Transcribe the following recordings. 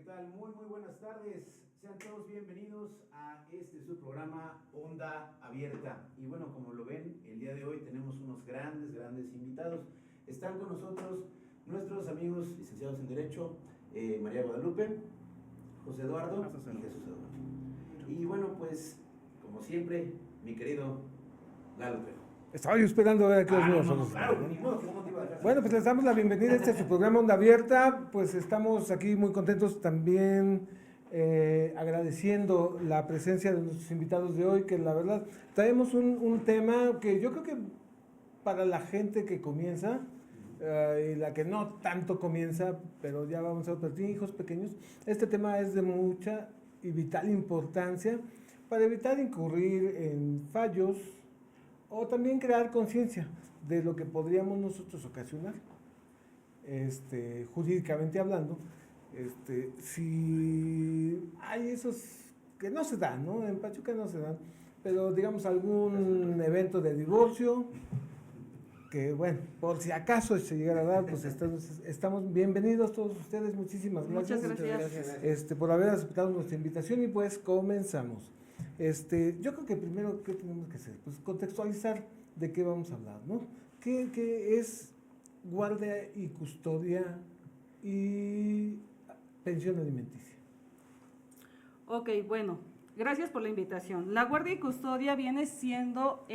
¿qué tal? Muy buenas tardes. Sean todos bienvenidos a su programa Onda Abierta. Y bueno, como lo ven, el día de hoy tenemos unos grandes invitados. Están con nosotros nuestros amigos licenciados en Derecho, María Guadalupe, José Eduardo y Jesús Eduardo. Y bueno, pues, como siempre, mi querido Lalo Trejo. Estaba yo esperando a ver qué Claro, Bueno, pues les damos la bienvenida a su programa Onda Abierta. Pues estamos aquí muy contentos también, agradeciendo la presencia de nuestros invitados de hoy, que la verdad traemos un tema que yo creo que para la gente que comienza y la que no tanto comienza, pero ya vamos a ver, tiene hijos pequeños, este tema es de mucha y vital importancia para evitar incurrir en fallos o también crear conciencia de lo que podríamos nosotros ocasionar, jurídicamente hablando, si hay esos que no se dan, ¿no? En Pachuca no se dan, pero digamos algún evento de divorcio, que bueno, por si acaso se llegara a dar, pues estamos bienvenidos todos ustedes, muchísimas gracias. Muchas gracias. Por haber aceptado nuestra invitación y pues comenzamos. Yo creo que primero, ¿qué tenemos que hacer? Pues contextualizar de qué vamos a hablar, ¿no? ¿Qué es guardia y custodia y pensión alimenticia? Ok, bueno, gracias por la invitación. La guardia y custodia viene siendo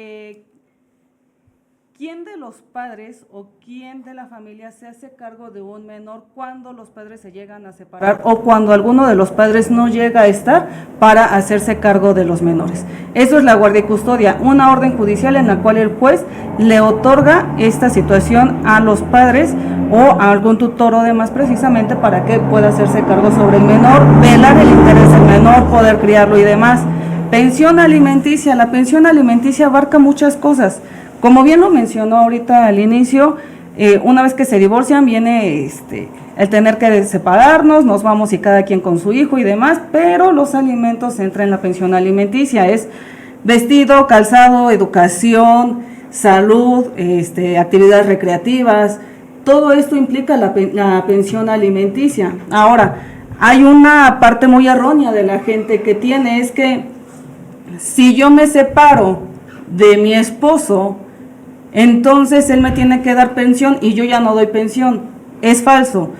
quién de los padres o quién de la familia se hace cargo de un menor cuando los padres se llegan a separar o cuando alguno de los padres no llega a estar para hacerse cargo de los menores. Eso es la guardia y custodia, una orden judicial en la cual el juez le otorga esta situación a los padres o a algún tutor o demás precisamente para que pueda hacerse cargo sobre el menor, velar el interés del menor, poder criarlo y demás. Pensión alimenticia, la pensión alimenticia abarca muchas cosas. Como bien lo mencionó ahorita al inicio, una vez que se divorcian viene el tener que separarnos, nos vamos y cada quien con su hijo y demás, pero los alimentos entran en la pensión alimenticia, es vestido, calzado, educación, salud, actividades recreativas, todo esto implica la pensión alimenticia. Ahora, hay una parte muy errónea de la gente que tiene, es que si yo me separo de mi esposo, entonces él me tiene que dar pensión y yo ya no doy pensión. Es falso.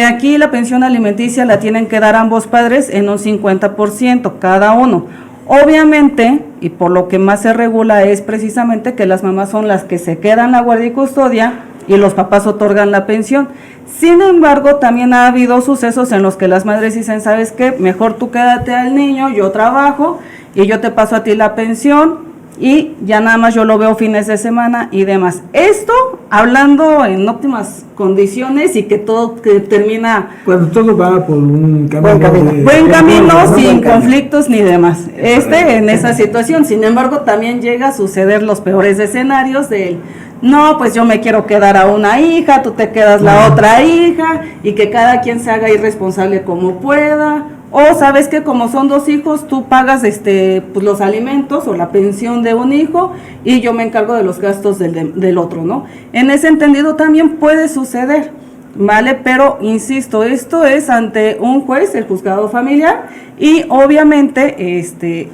Aquí la pensión alimenticia la tienen que dar ambos padres en un 50% cada uno. Obviamente, y por lo que más se regula es precisamente que las mamás son las que se quedan la guardia y custodia y los papás otorgan la pensión. Sin embargo, también ha habido sucesos en los que las madres dicen, ¿sabes qué? Mejor tú quédate al niño, yo trabajo y yo te paso a ti la pensión y ya nada más yo lo veo fines de semana y demás. Esto hablando en óptimas condiciones y que todo termina... Cuando todo va por un camino... Buen camino, sin conflictos ni demás. En esa situación, sin embargo, también llega a suceder los peores escenarios de no, pues yo me quiero quedar a una hija, tú te quedas la otra hija, y que cada quien se haga irresponsable como pueda. O sabes que como son dos hijos, tú pagas pues los alimentos o la pensión de un hijo y yo me encargo de los gastos del otro, ¿no? En ese entendido también puede suceder, ¿vale? Pero insisto, esto es ante un juez, el juzgado familiar, y obviamente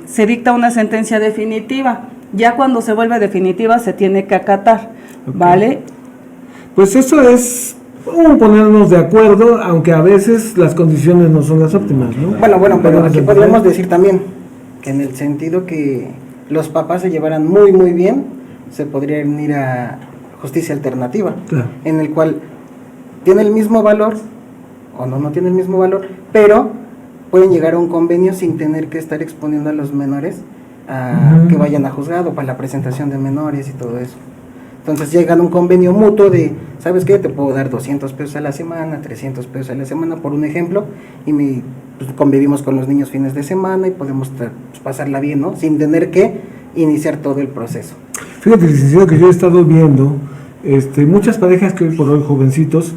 se dicta una sentencia definitiva. Ya cuando se vuelve definitiva se tiene que acatar, ¿vale? Okay. Pues eso es ponernos de acuerdo, aunque a veces las condiciones no son las óptimas, ¿no? Bueno, pero aquí podríamos decir también que en el sentido que los papás se llevaran muy bien, se podrían ir a justicia alternativa, claro, en el cual tiene el mismo valor o no tiene el mismo valor, pero pueden llegar a un convenio sin tener que estar exponiendo a los menores a que vayan a juzgado para la presentación de menores y todo eso. Entonces llegan a un convenio mutuo de, ¿sabes qué? Te puedo dar 200 pesos a la semana, 300 pesos a la semana, por un ejemplo, y pues, convivimos con los niños fines de semana y podemos pasarla bien, ¿no? Sin tener que iniciar todo el proceso. Fíjate, licenciado, que yo he estado viendo muchas parejas que hoy por hoy, jovencitos,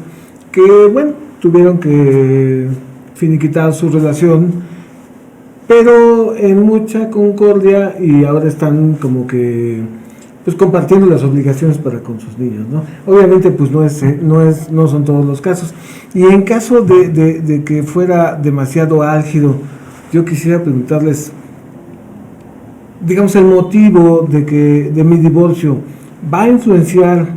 que, bueno, tuvieron que finiquitar su relación, pero en mucha concordia, y ahora están como que pues compartiendo las obligaciones para con sus niños, ¿no? Obviamente pues no son todos los casos. Y en caso de que fuera demasiado álgido, yo quisiera preguntarles, digamos, el motivo de mi divorcio va a influenciar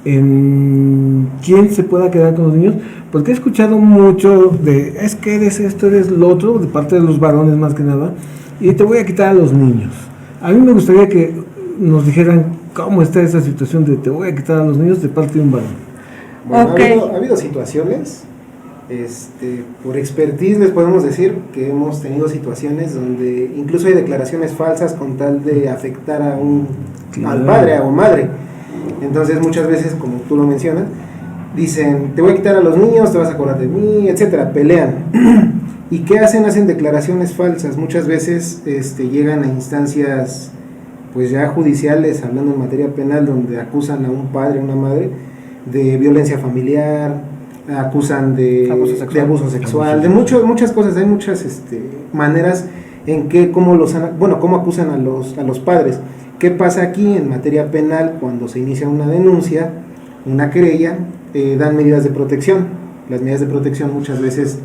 en quién se pueda quedar con los niños, porque he escuchado mucho es que eres esto, eres lo otro, de parte de los varones más que nada, y te voy a quitar a los niños. A mí me gustaría que nos dijeran cómo está esa situación de te voy a quitar a los niños de parte de un varón. Bueno, Okay. ha habido situaciones, por expertise les podemos decir que hemos tenido situaciones donde incluso hay declaraciones falsas con tal de afectar al padre o madre. Entonces muchas veces, como tú lo mencionas, dicen, te voy a quitar a los niños, te vas a acordar de mí, etcétera, pelean. ¿Y qué hacen? Hacen declaraciones falsas. Muchas veces llegan a instancias pues ya judiciales, hablando en materia penal, donde acusan a un padre o una madre de violencia familiar, acusan de abuso sexual, de muchas cosas. Hay muchas maneras en que cómo acusan a los padres. ¿Qué pasa aquí en materia penal cuando se inicia una denuncia, una querella? Dan medidas de protección. Las medidas de protección muchas veces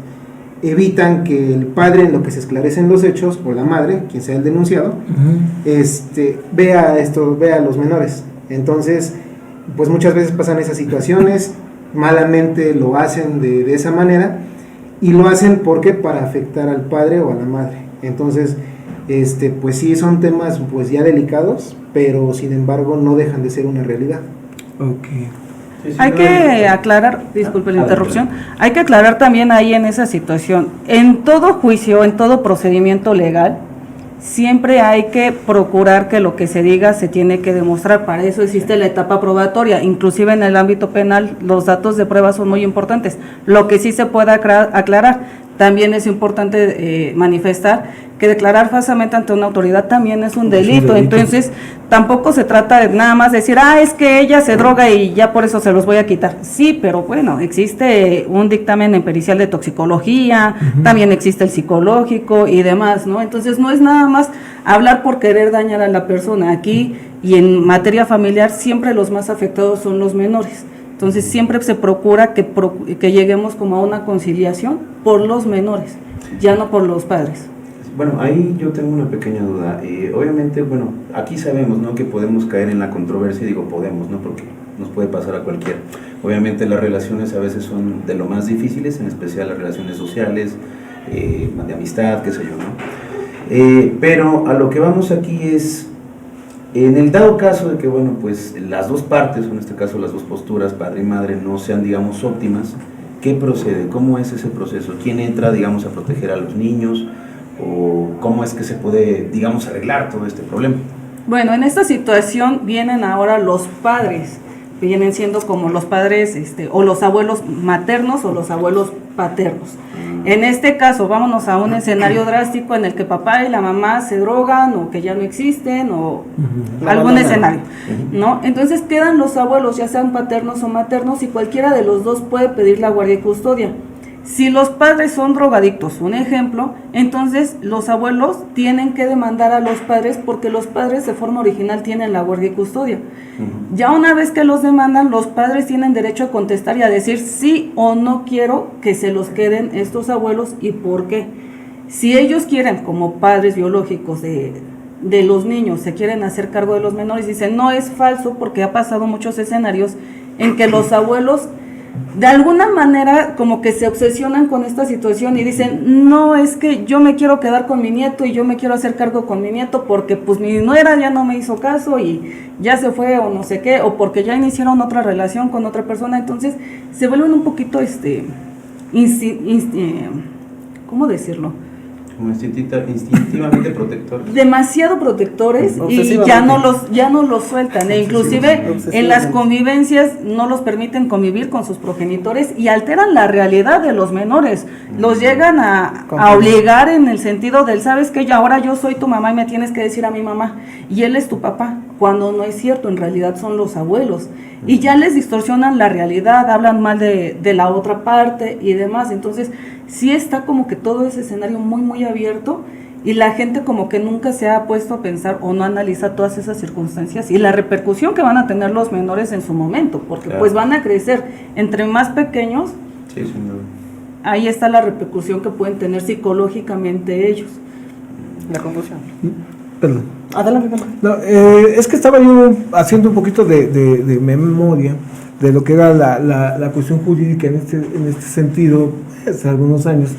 evitan que el padre, en lo que se esclarecen los hechos, o la madre, quien sea el denunciado, vea a los menores. Entonces, pues muchas veces pasan esas situaciones, malamente lo hacen de esa manera, y lo hacen porque para afectar al padre o a la madre. Entonces, pues sí, son temas pues ya delicados, pero sin embargo no dejan de ser una realidad. Okay. Sí, Hay que aclarar, disculpe la interrupción, hay que aclarar también ahí en esa situación, en todo juicio, en todo procedimiento legal, siempre hay que procurar que lo que se diga se tiene que demostrar. Para eso existe la etapa probatoria. Inclusive en el ámbito penal los datos de prueba son muy importantes. Lo que sí se puede aclarar, también es importante manifestar que declarar falsamente ante una autoridad también es un delito. Entonces tampoco se trata de nada más decir, es que ella se droga y ya por eso se los voy a quitar. Sí, pero bueno, existe un dictamen en pericial de toxicología, también existe el psicológico y demás, ¿no? Entonces no es nada más hablar por querer dañar a la persona. Aquí y en materia familiar siempre los más afectados son los menores. Entonces siempre se procura que lleguemos como a una conciliación por los menores, ya no por los padres. Bueno, ahí yo tengo una pequeña duda. Obviamente, bueno, aquí sabemos, ¿no?, que podemos caer en la controversia, digo podemos, ¿no?, porque nos puede pasar a cualquiera. Obviamente las relaciones a veces son de lo más difíciles, en especial las relaciones sociales, de amistad, qué sé yo, ¿no? Pero a lo que vamos aquí es, en el dado caso de que, bueno, pues las dos partes, o en este caso las dos posturas, padre y madre, no sean, digamos, óptimas, ¿qué procede? ¿Cómo es ese proceso? ¿Quién entra, digamos, a proteger a los niños? ¿O cómo es que se puede, digamos, arreglar todo este problema? Bueno, en esta situación vienen ahora los padres, vienen siendo como los padres o los abuelos maternos o los abuelos paternos. En este caso, vámonos a un escenario drástico en el que papá y la mamá se drogan o que ya no existen o algún escenario, ¿no? Entonces quedan los abuelos, ya sean paternos o maternos, y cualquiera de los dos puede pedir la guardia y custodia. Si los padres son drogadictos, un ejemplo, entonces los abuelos tienen que demandar a los padres porque los padres de forma original tienen la guardia y custodia. Ya una vez que los demandan, los padres tienen derecho a contestar y a decir sí o no quiero que se los queden estos abuelos y por qué. Si ellos quieren, como padres biológicos de los niños, se quieren hacer cargo de los menores, dicen no, es falso, porque ha pasado muchos escenarios en que los abuelos de alguna manera como que se obsesionan con esta situación y dicen, no, es que yo me quiero quedar con mi nieto y yo me quiero hacer cargo con mi nieto porque pues mi nuera ya no me hizo caso y ya se fue o no sé qué, o porque ya iniciaron otra relación con otra persona. Entonces se vuelven un poquito ¿cómo decirlo? Como instintivamente protectores. Demasiado protectores y ya no los sueltan, e inclusive en las convivencias no los permiten convivir con sus progenitores y alteran la realidad de los menores, los llegan a obligar en el sentido del, sabes que ahora yo soy tu mamá y me tienes que decir a mi mamá y él es tu papá, cuando no es cierto, en realidad son los abuelos y ya les distorsionan la realidad, hablan mal de la otra parte y demás. Entonces sí está como que todo ese escenario muy muy abierto Y la gente como que nunca se ha puesto a pensar o no analiza todas esas circunstancias y la repercusión que van a tener los menores en su momento, porque Claro. pues van a crecer entre más pequeños, Sí, sin duda. ahí está la repercusión que pueden tener psicológicamente ellos. La confusión. Perdón. Adelante, adelante. No, es que estaba yo haciendo un poquito de memoria de lo que era la cuestión jurídica en este sentido hace algunos años,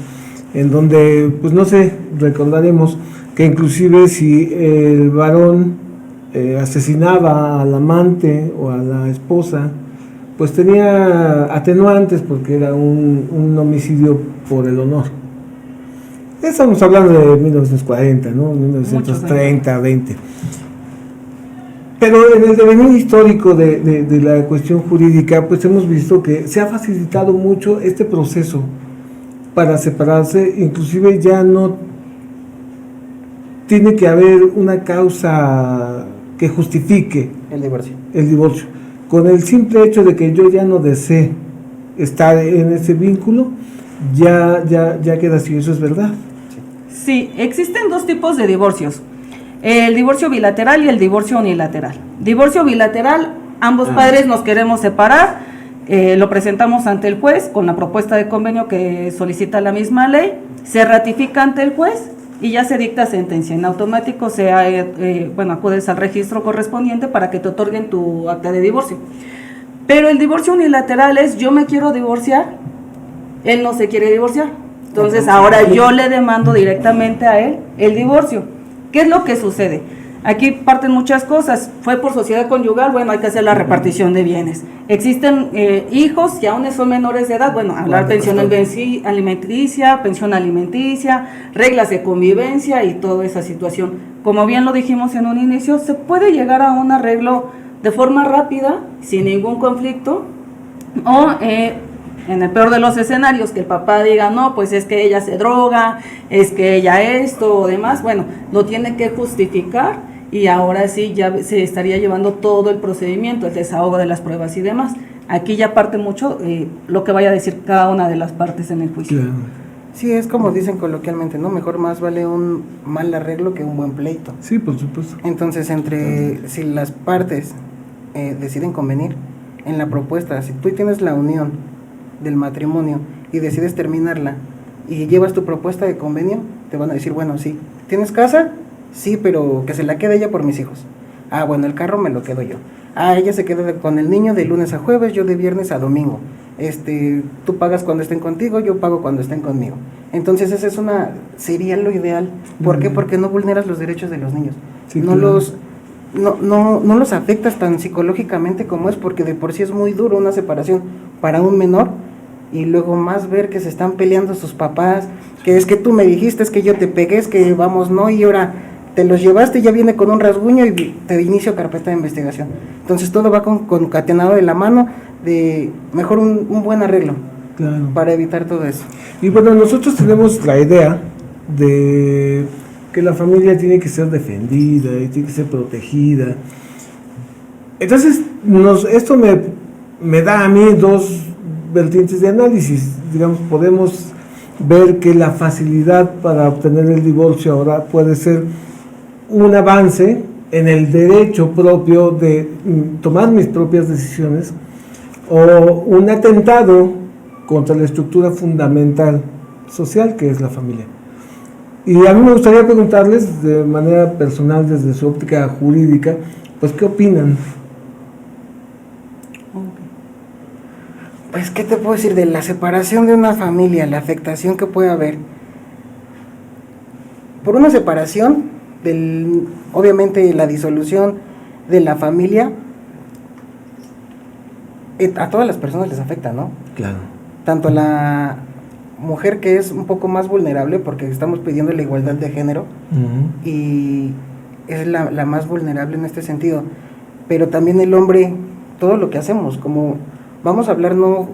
en donde, pues no sé, recordaremos que inclusive si el varón asesinaba al amante o a la esposa, pues tenía atenuantes porque era un homicidio por el honor. Estamos hablando de 1940, ¿no? 1930, 20. Pero en el devenir histórico de la cuestión jurídica, pues hemos visto que se ha facilitado mucho este proceso para separarse, inclusive ya no tiene que haber una causa que justifique El divorcio. el divorcio. Con el simple hecho de que yo ya no desee estar en ese vínculo, ya queda así, eso es verdad. Sí, existen dos tipos de divorcios, el divorcio bilateral y el divorcio unilateral. Divorcio bilateral, ambos padres nos queremos separar, lo presentamos ante el juez con la propuesta de convenio que solicita la misma ley, se ratifica ante el juez y ya se dicta sentencia. En automático acudes al registro correspondiente para que te otorguen tu acta de divorcio. Pero el divorcio unilateral es yo me quiero divorciar, él no se quiere divorciar. Entonces ahora yo le demando directamente a él el divorcio. ¿Qué es lo que sucede? Aquí parten muchas cosas. Fue por sociedad conyugal, bueno, hay que hacer la repartición de bienes. Existen hijos que aún son menores de edad, bueno, hablar pensión alimenticia, reglas de convivencia y toda esa situación. Como bien lo dijimos en un inicio, se puede llegar a un arreglo de forma rápida, sin ningún conflicto, o en el peor de los escenarios, que el papá diga, no, pues es que ella se droga, es que ella esto o demás, bueno, lo tiene que justificar y ahora sí ya se estaría llevando todo el procedimiento, el desahogo de las pruebas y demás. Aquí ya parte mucho lo que vaya a decir cada una de las partes en el juicio. Claro. Sí, es como dicen coloquialmente, ¿no? Mejor más vale un mal arreglo que un buen pleito. Sí, por supuesto. Entonces, si las partes deciden convenir en la propuesta, si tú tienes la unión del matrimonio y decides terminarla y llevas tu propuesta de convenio, te van a decir, bueno, sí, ¿tienes casa? Sí, pero que se la quede ella por mis hijos. Ah, bueno, el carro me lo quedo yo. Ah, ella se queda con el niño de lunes a jueves, yo de viernes a domingo. Tú pagas cuando estén contigo, yo pago cuando estén conmigo. Entonces sería lo ideal. ¿Por qué? Porque no vulneras los derechos de los niños. Sí, no claro. no los afectas tan psicológicamente como es, porque de por sí es muy duro una separación para un menor, y luego más ver que se están peleando sus papás, que es que tú me dijiste, es que yo te pegué, es que vamos, no, y ahora te los llevaste y ya viene con un rasguño y te inicio carpeta de investigación. Entonces todo va concatenado de la mano de mejor un buen arreglo, Claro. para evitar todo eso. Y bueno, nosotros tenemos la idea de que la familia tiene que ser defendida y tiene que ser protegida. Entonces, esto me da a mí dos vertientes de análisis. Digamos, podemos ver que la facilidad para obtener el divorcio ahora puede ser un avance en el derecho propio de tomar mis propias decisiones, o un atentado contra la estructura fundamental social que es la familia. Y a mí me gustaría preguntarles de manera personal, desde su óptica jurídica, pues ¿qué opinan? Pues, ¿qué te puedo decir de la separación de una familia, la afectación que puede haber? Por una separación, obviamente la disolución de la familia, a todas las personas les afecta, ¿no? Claro. Tanto a la mujer, que es un poco más vulnerable porque estamos pidiendo la igualdad de género, y es la más vulnerable en este sentido, pero también el hombre, todo lo que hacemos, como vamos a hablar no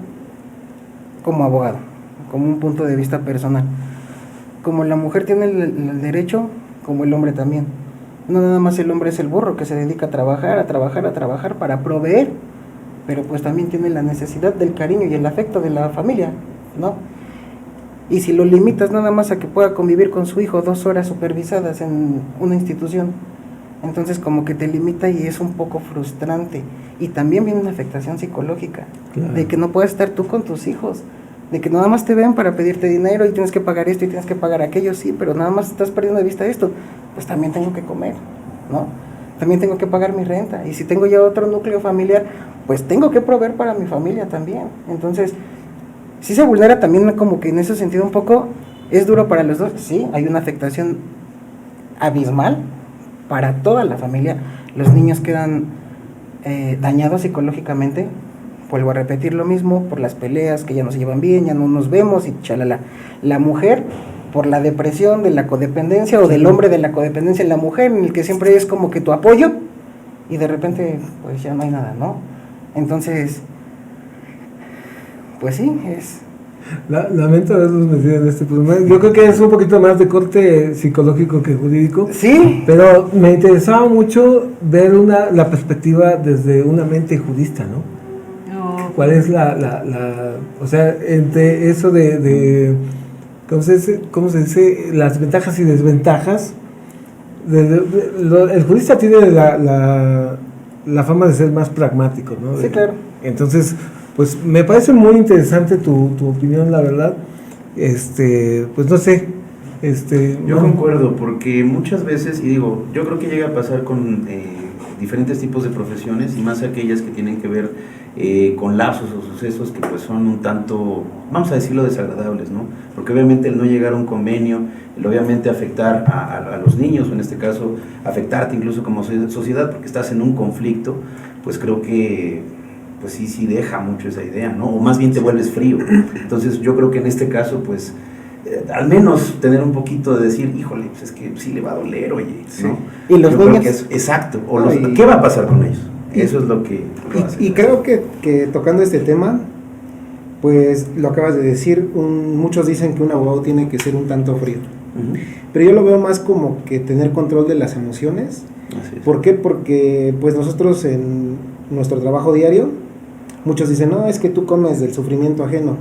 como abogado, como un punto de vista personal, como la mujer tiene el derecho, como el hombre también. No nada más el hombre es el burro que se dedica a trabajar para proveer, pero pues también tiene la necesidad del cariño y el afecto de la familia, ¿no? Y si lo limitas nada más a que pueda convivir con su hijo 2 horas supervisadas en una institución, entonces como que te limita y es un poco frustrante. Y también viene una afectación psicológica, Claro. de que no puedes estar tú con tus hijos, de que nada más te ven para pedirte dinero y tienes que pagar esto y tienes que pagar aquello, sí, pero nada más estás perdiendo de vista esto, pues también tengo que comer, ¿no? También tengo que pagar mi renta, y si tengo ya otro núcleo familiar, pues tengo que proveer para mi familia también. Entonces, sí se vulnera también como que en ese sentido un poco, es duro para los dos, sí, hay una afectación abismal para toda la familia, los niños quedan dañados psicológicamente, vuelvo a repetir lo mismo, por las peleas, que ya no se llevan bien, ya no nos vemos y chalala. La mujer, por la depresión de la codependencia, o del hombre de la codependencia en la mujer, en el que siempre es como que tu apoyo, y de repente, pues ya no hay nada, ¿no? Entonces, pues sí, es... Lamento haberlos metido en este problema. Yo creo que es un poquito más de corte psicológico que jurídico. Sí. Pero me interesaba mucho ver la perspectiva desde una mente jurista, ¿no? ¿Cuál es o sea, entre eso de ¿cómo se dice? Las ventajas y desventajas. El jurista tiene la fama de ser más pragmático, ¿no? Sí, claro. Entonces, pues me parece muy interesante tu opinión, la verdad. Pues no sé. Yo no. concuerdo, porque muchas veces, y digo, yo creo que llega a pasar con diferentes tipos de profesiones, y más aquellas que tienen que ver con lapsos o sucesos que pues son un tanto, vamos a decirlo, desagradables, ¿no? Porque obviamente el no llegar a un convenio, el obviamente afectar a los niños, o en este caso afectarte incluso como sociedad, porque estás en un conflicto, pues creo que pues sí deja mucho esa idea, ¿no? O más bien te vuelves frío. Entonces yo creo que en este caso pues al menos tener un poquito de decir, híjole, pues es que sí le va a doler, oye, ¿no? Sí. Y los yo niños... creo que es exacto. ¿Qué va a pasar con ellos? Eso es lo que... Y creo que tocando este tema, pues lo acabas de decir, muchos dicen que un abogado tiene que ser un tanto frío. Uh-huh. Pero yo lo veo más como que tener control de las emociones. Así es. ¿Por qué? Porque pues nosotros en nuestro trabajo diario, muchos dicen, no, es que tú comes del sufrimiento ajeno.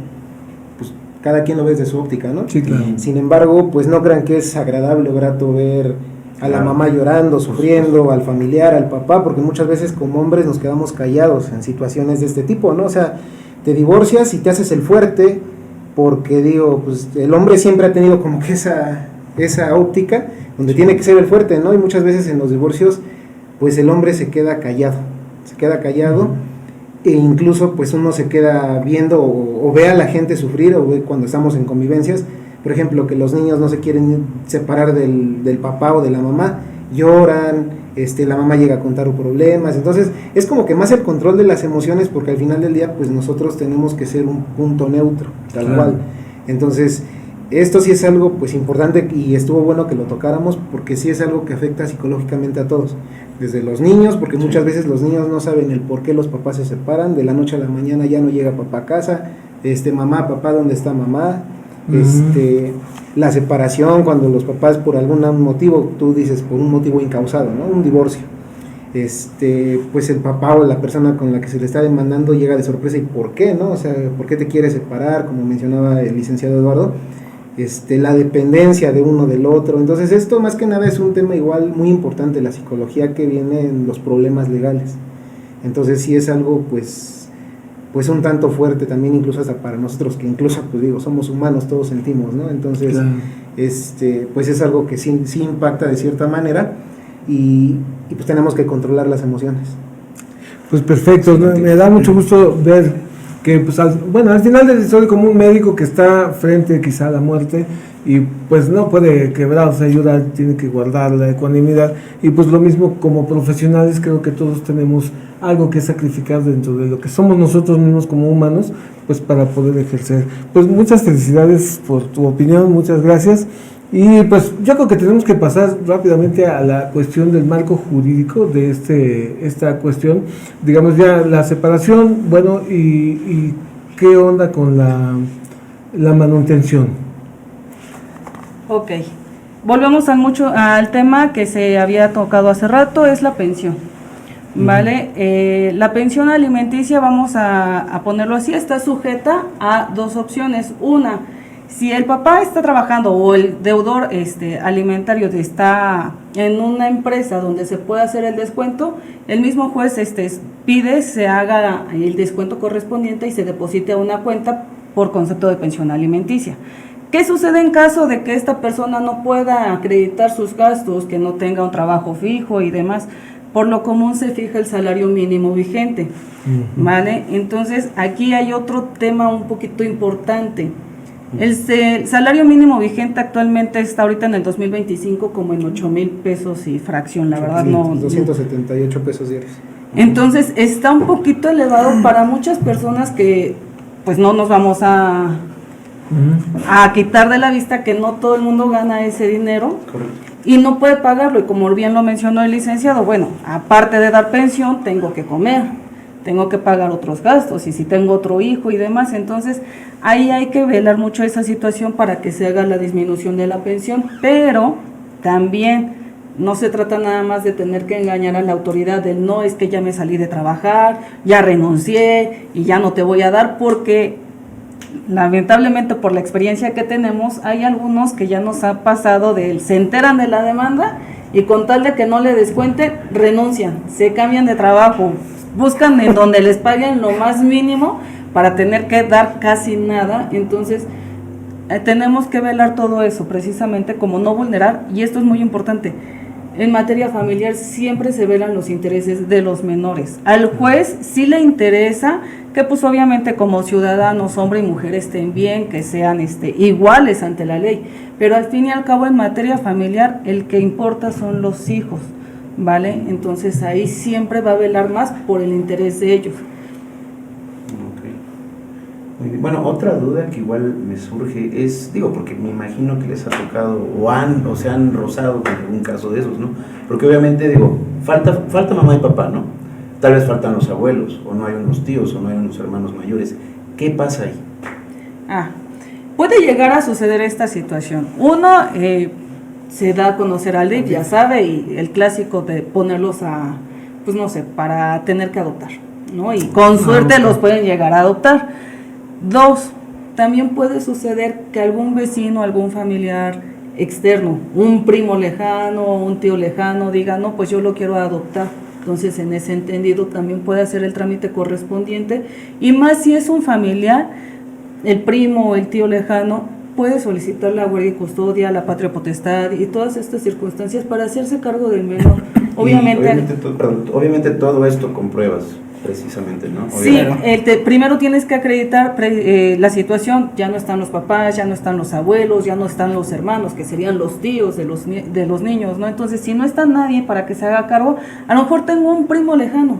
Pues cada quien lo ve desde su óptica, ¿no? Sí, claro. Sin embargo, pues no crean que es agradable o grato ver a la mamá llorando, sufriendo, al familiar, al papá, porque muchas veces como hombres nos quedamos callados en situaciones de este tipo, ¿no? O sea, te divorcias y te haces el fuerte, porque digo, pues el hombre siempre ha tenido como que esa óptica, donde tiene que ser el fuerte, ¿no? Y muchas veces en los divorcios, pues el hombre se queda callado, e incluso pues uno se queda viendo o ve a la gente sufrir, o ve cuando estamos en convivencias, por ejemplo, que los niños no se quieren separar del papá o de la mamá, lloran, la mamá llega a contar problemas, entonces es como que más el control de las emociones, porque al final del día pues nosotros tenemos que ser un punto neutro, tal cual. Entonces esto sí es algo pues importante, y estuvo bueno que lo tocáramos, porque sí es algo que afecta psicológicamente a todos, desde los niños, porque muchas veces los niños no saben el por qué los papás se separan, de la noche a la mañana ya no llega papá a casa, mamá, papá, ¿dónde está mamá? La separación, cuando los papás por algún motivo, tú dices por un motivo incausado, ¿no? Un divorcio, pues el papá o la persona con la que se le está demandando llega de sorpresa, ¿y por qué, no? O sea, ¿por qué te quieres separar? Como mencionaba el licenciado Eduardo, la dependencia de uno del otro. Entonces esto más que nada es un tema igual muy importante, la psicología que viene en los problemas legales. Entonces sí es algo pues un tanto fuerte también, incluso hasta para nosotros, que incluso pues digo, somos humanos, todos sentimos, ¿no? Entonces claro. Pues es algo que sí impacta de cierta manera, y pues tenemos que controlar las emociones. Pues perfecto, me da mucho gusto ver que pues al final del episodio, como un médico que está frente quizá a la muerte y pues no puede quebrarse, ayudar, tiene que guardar la ecuanimidad, y pues lo mismo como profesionales, creo que todos tenemos algo que sacrificar dentro de lo que somos nosotros mismos como humanos, pues para poder ejercer. Pues muchas felicidades por tu opinión, muchas gracias. Y pues yo creo que tenemos que pasar rápidamente a la cuestión del marco jurídico de esta cuestión, digamos ya la separación, bueno, y qué onda con la manutención. Ok, volvemos al tema que se había tocado hace rato, es la pensión. ¿Vale? La pensión alimenticia, vamos a ponerlo así, está sujeta a dos opciones. Una, Si el papá está trabajando o el deudor alimentario está en una empresa donde se puede hacer el descuento, el mismo juez pide se haga el descuento correspondiente y se deposite a una cuenta por concepto de pensión alimenticia. ¿Qué sucede en caso de que esta persona no pueda acreditar sus gastos, que no tenga un trabajo fijo y demás? Por lo común se fija el salario mínimo vigente, ¿vale? Entonces, aquí hay otro tema un poquito importante. El salario mínimo vigente actualmente está ahorita en el 2025 como en 8,000 pesos y fracción, la verdad no. 278 pesos diarios. Entonces, está un poquito elevado para muchas personas que pues no nos vamos a quitar de la vista que no todo el mundo gana ese dinero. Correcto. Y no puede pagarlo, y como bien lo mencionó el licenciado, bueno, aparte de dar pensión, tengo que comer, tengo que pagar otros gastos, y si tengo otro hijo y demás, entonces ahí hay que velar mucho esa situación para que se haga la disminución de la pensión, pero también no se trata nada más de tener que engañar a la autoridad de no, es que ya me salí de trabajar, ya renuncié y ya no te voy a dar, porque lamentablemente por la experiencia que tenemos, hay algunos que ya nos ha pasado se enteran de la demanda y con tal de que no le descuenten, renuncian, se cambian de trabajo, buscan en donde les paguen lo más mínimo para tener que dar casi nada. Entonces tenemos que velar todo eso, precisamente como no vulnerar, y esto es muy importante. En materia familiar siempre se velan los intereses de los menores. Al juez sí le interesa que pues obviamente como ciudadanos, hombre y mujer, estén bien, que sean iguales ante la ley, pero al fin y al cabo en materia familiar el que importa son los hijos, ¿vale? Entonces ahí siempre va a velar más por el interés de ellos. Muy bien. Bueno, otra duda que igual me surge es, digo, porque me imagino que les ha tocado o se han rozado con algún caso de esos, ¿no? Porque obviamente, digo, falta mamá y papá, ¿no? Tal vez faltan los abuelos, o no hay unos tíos, o no hay unos hermanos mayores. ¿Qué pasa ahí? Puede llegar a suceder esta situación. Uno, se da a conocer al DIF, ya sabe, y el clásico de ponerlos pues no sé, para tener que adoptar, ¿no? Y con suerte los pueden llegar a adoptar. Dos, también puede suceder que algún vecino, algún familiar externo, un primo lejano, un tío lejano, diga, no, pues yo lo quiero adoptar. Entonces, en ese entendido, también puede hacer el trámite correspondiente. Y más si es un familiar, el primo o el tío lejano, puede solicitar la guardia y custodia, la patria potestad y todas estas circunstancias para hacerse cargo del menor. Obviamente todo esto con pruebas. Precisamente, ¿no? Sí, primero tienes que acreditar la situación, ya no están los papás, ya no están los abuelos, ya no están los hermanos, que serían los tíos de los niños, ¿no? Entonces, si no está nadie para que se haga cargo, a lo mejor tengo un primo lejano,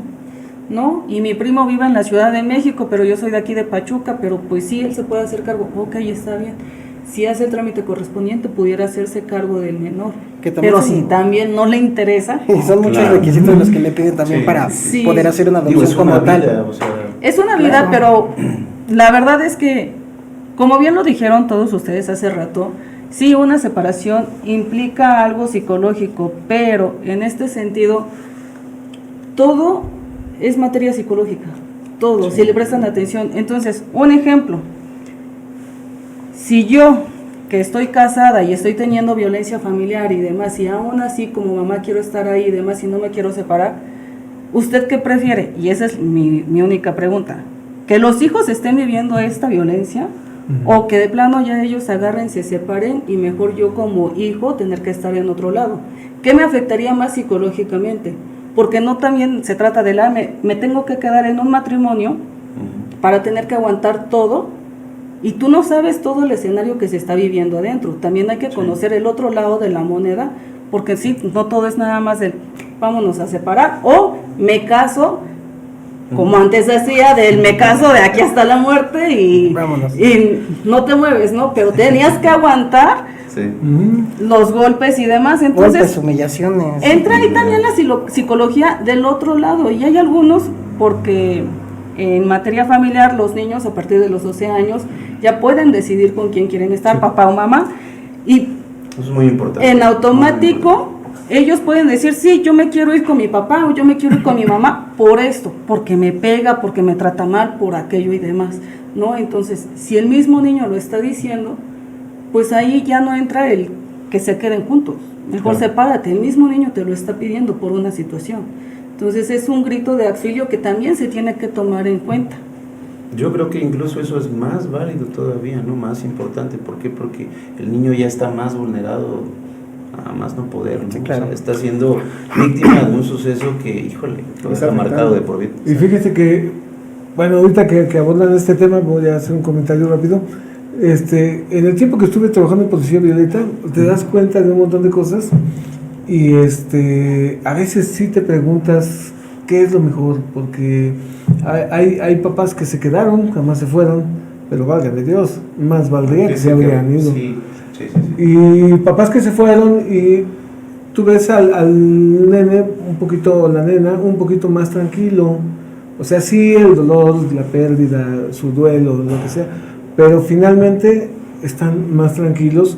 ¿no? Y mi primo vive en la Ciudad de México, pero yo soy de aquí de Pachuca, pero pues sí, él se puede hacer cargo, ok, está bien. Si hace el trámite correspondiente, pudiera hacerse cargo del menor. Pero si también no le interesa. Son muchos requisitos los que le piden también para poder hacer una adopción como tal. Es una vida, pero la verdad es que, como bien lo dijeron todos ustedes hace rato, sí, una separación implica algo psicológico, pero en este sentido, todo es materia psicológica. Todo, si le prestan atención. Entonces, un ejemplo. Si yo, que estoy casada y estoy teniendo violencia familiar y demás, y aún así como mamá quiero estar ahí y demás y no me quiero separar, ¿usted qué prefiere? Y esa es mi única pregunta. ¿Que los hijos estén viviendo esta violencia? ¿O que de plano ya ellos agarren, se separen y mejor yo como hijo tener que estar en otro lado? ¿Qué me afectaría más psicológicamente? Porque no también se trata de me tengo que quedar en un matrimonio para tener que aguantar todo. Y tú no sabes todo el escenario que se está viviendo adentro. También hay que conocer el otro lado de la moneda, porque sí, no todo es nada más vámonos a separar, o me caso, como antes hacía, me caso de aquí hasta la muerte y no te mueves, ¿no? Pero tenías que aguantar los golpes y demás. Entonces, golpes, humillaciones. Entra ahí también la psicología del otro lado, y hay algunos, porque en materia familiar, los niños a partir de los 12 años ya pueden decidir con quién quieren estar, papá o mamá, y eso es muy importante. En automático, ellos pueden decir, sí, yo me quiero ir con mi papá o yo me quiero ir con mi mamá por esto, porque me pega, porque me trata mal, por aquello y demás, ¿no? Entonces, si el mismo niño lo está diciendo, pues ahí ya no entra el que se queden juntos. Mejor sepárate, el mismo niño te lo está pidiendo por una situación. Entonces es un grito de auxilio que también se tiene que tomar en cuenta. Yo creo que incluso eso es más válido todavía, ¿no? Más importante. ¿Por qué? Porque el niño ya está más vulnerado a más no poder, ¿no? Sí, claro. O sea, está siendo víctima de un suceso que, híjole, lo está marcado de por vida. Y fíjese que, bueno, ahorita que abordan este tema, voy a hacer un comentario rápido. En el tiempo que estuve trabajando en Policía Violeta, te das cuenta de un montón de cosas y a veces sí te preguntas qué es lo mejor, porque hay papás que se quedaron, jamás se fueron, pero válgame Dios, más valdría que se habrían ido. Sí. Y papás que se fueron y tú ves al nene un poquito, la nena, un poquito más tranquilo. O sea, sí, el dolor, la pérdida, su duelo, lo que sea, pero finalmente están más tranquilos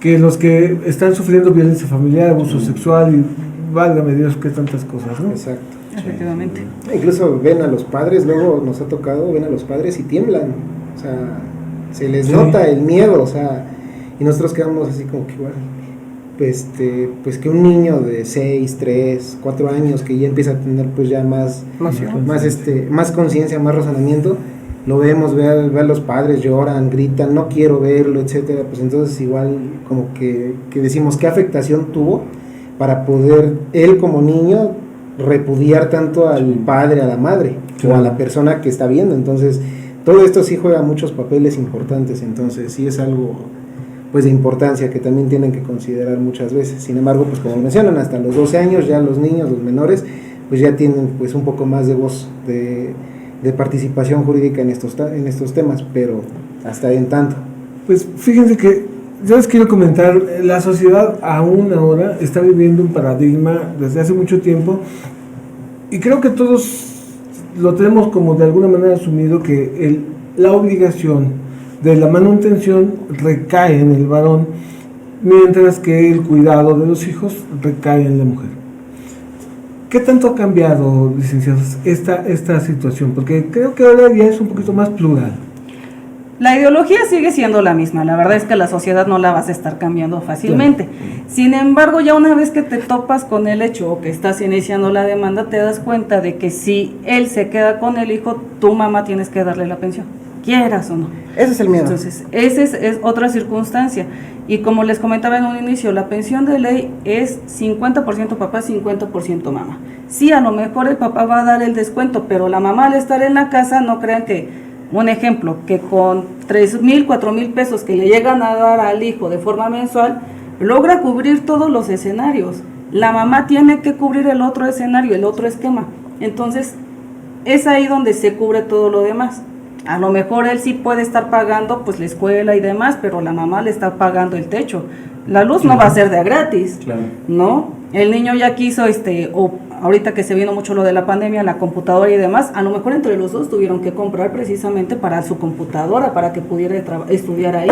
que los que están sufriendo violencia familiar, abuso sexual y válgame Dios, que tantas cosas, ¿no? Exacto. Efectivamente. Incluso ven a los padres, luego nos ha tocado, ven a los padres y tiemblan. O sea, se les nota el miedo, o sea, y nosotros quedamos así como que igual. Pues que un niño de 6, 3, 4 años que ya empieza a tener pues ya más conciencia, más razonamiento, lo vemos, ve a los padres, lloran, gritan, no quiero verlo, etcétera, pues entonces igual como que decimos qué afectación tuvo para poder él como niño repudiar tanto al padre, a la madre, o a la persona que está viendo. Entonces todo esto sí juega muchos papeles importantes, entonces sí es algo pues de importancia que también tienen que considerar muchas veces. Sin embargo, pues como mencionan, hasta los 12 años ya los niños, los menores, pues ya tienen pues un poco más de voz, de participación jurídica en estos temas, pero hasta ahí en tanto. Pues fíjense que yo les quiero comentar, la sociedad aún ahora está viviendo un paradigma desde hace mucho tiempo y creo que todos lo tenemos como de alguna manera asumido que la obligación de la manutención recae en el varón, mientras que el cuidado de los hijos recae en la mujer. ¿Qué tanto ha cambiado, licenciados, esta situación? Porque creo que ahora ya es un poquito más plural. La ideología sigue siendo la misma, la verdad es que la sociedad no la vas a estar cambiando fácilmente. Sin embargo, ya una vez que te topas con el hecho o que estás iniciando la demanda, te das cuenta de que si él se queda con el hijo, tu mamá tienes que darle la pensión, quieras o no. Ese es el miedo. Entonces, esa es otra circunstancia. Y como les comentaba en un inicio, la pensión de ley es 50% papá, 50% mamá. Sí, a lo mejor el papá va a dar el descuento, pero la mamá al estar en la casa, no crean que, un ejemplo, que con 3,000, 4,000 pesos que le llegan a dar al hijo de forma mensual, logra cubrir todos los escenarios. La mamá tiene que cubrir el otro escenario, el otro esquema. Entonces, es ahí donde se cubre todo lo demás. A lo mejor él sí puede estar pagando pues la escuela y demás, pero la mamá le está pagando el techo. La luz no va a ser de gratis, ¿no? El niño ya quiso, o ahorita que se vino mucho lo de la pandemia, la computadora y demás, a lo mejor entre los dos tuvieron que comprar precisamente para su computadora, para que pudiera estudiar ahí,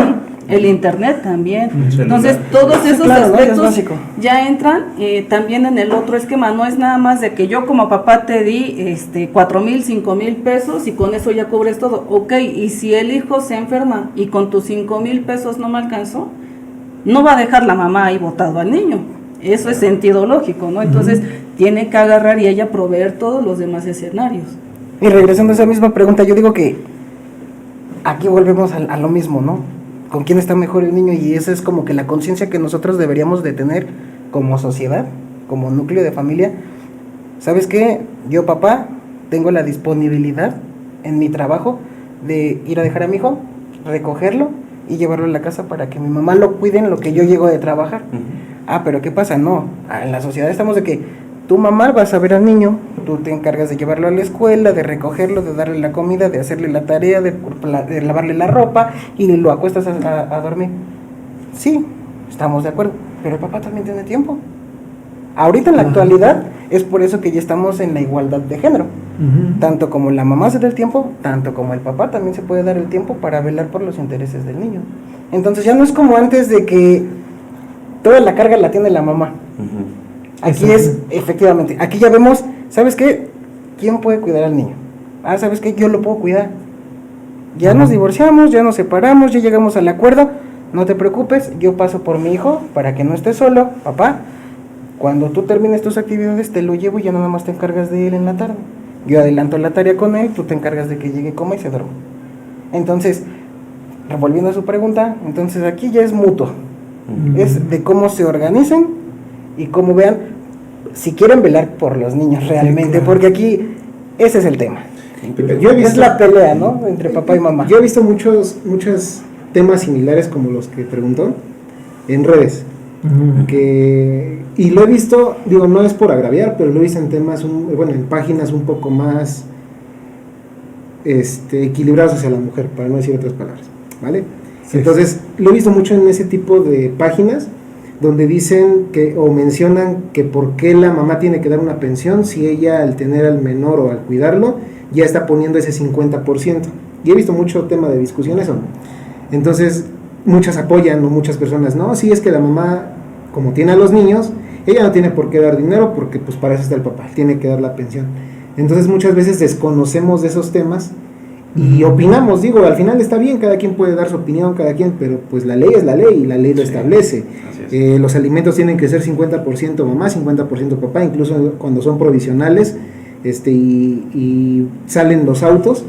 el internet también. Entonces, todos esos aspectos ya entran también en el otro esquema. No es nada más de que yo como papá te di 4,000, 5,000 pesos y con eso ya cubres todo. Ok, y si el hijo se enferma y con tus 5,000 pesos no me alcanzó, no va a dejar la mamá ahí botado al niño. Eso es sentido lógico, ¿no? Entonces, tiene que agarrar y ella proveer todos los demás escenarios. Y regresando a esa misma pregunta, yo digo que aquí volvemos a lo mismo, ¿no? ¿Con quién está mejor el niño? Y esa es como que la conciencia que nosotros deberíamos de tener como sociedad, como núcleo de familia. ¿Sabes qué? Yo, papá, tengo la disponibilidad en mi trabajo de ir a dejar a mi hijo, recogerlo y llevarlo a la casa para que mi mamá lo cuide en lo que yo llego de trabajar. Pero ¿qué pasa? No, en la sociedad estamos de que tu mamá vas a ver al niño, tú te encargas de llevarlo a la escuela, de recogerlo, de darle la comida, de hacerle la tarea, de lavarle la ropa y lo acuestas a dormir. Sí, estamos de acuerdo, pero el papá también tiene tiempo. Ahorita en la actualidad es por eso que ya estamos en la igualdad de género. Tanto como la mamá se da el tiempo, tanto como el papá también se puede dar el tiempo para velar por los intereses del niño. Entonces ya no es como antes de que toda la carga la tiene la mamá. Aquí es, efectivamente, aquí ya vemos, ¿sabes qué? ¿Quién puede cuidar al niño? ¿Sabes qué? Yo lo puedo cuidar. Ya nos divorciamos, ya nos separamos, ya llegamos al acuerdo, no te preocupes, yo paso por mi hijo para que no estés solo, papá. Cuando tú termines tus actividades te lo llevo y ya nada más te encargas de él en la tarde. Yo adelanto la tarea con él, tú te encargas de que llegue, coma y se duerma. Entonces, volviendo a su pregunta, entonces aquí ya es mutuo. Es de cómo se organicen y cómo vean si quieren velar por los niños realmente, claro. porque aquí ese es el tema. Yo he visto, Es la pelea, ¿no? Entre papá y mamá. Yo he visto muchos temas similares como los que preguntó en redes. Y lo he visto, digo, no es por agraviar, pero lo he visto en temas, en páginas un poco más equilibradas hacia la mujer, para no decir otras palabras, ¿vale? Sí. Entonces, lo he visto mucho en ese tipo de páginas donde dicen o mencionan que por qué la mamá tiene que dar una pensión si ella al tener al menor o al cuidarlo ya está poniendo ese 50%. Y he visto mucho tema de discusión eso. Entonces, muchas apoyan o muchas personas, no, sí, es que la mamá, como tiene a los niños, ella no tiene por qué dar dinero porque pues para eso está el papá, tiene que dar la pensión. Entonces muchas veces desconocemos de esos temas y opinamos, digo, al final está bien, cada quien puede dar su opinión, cada quien, pero pues la ley es la ley y la ley lo establece. Los alimentos tienen que ser 50% mamá, 50% papá, incluso cuando son provisionales y salen los autos,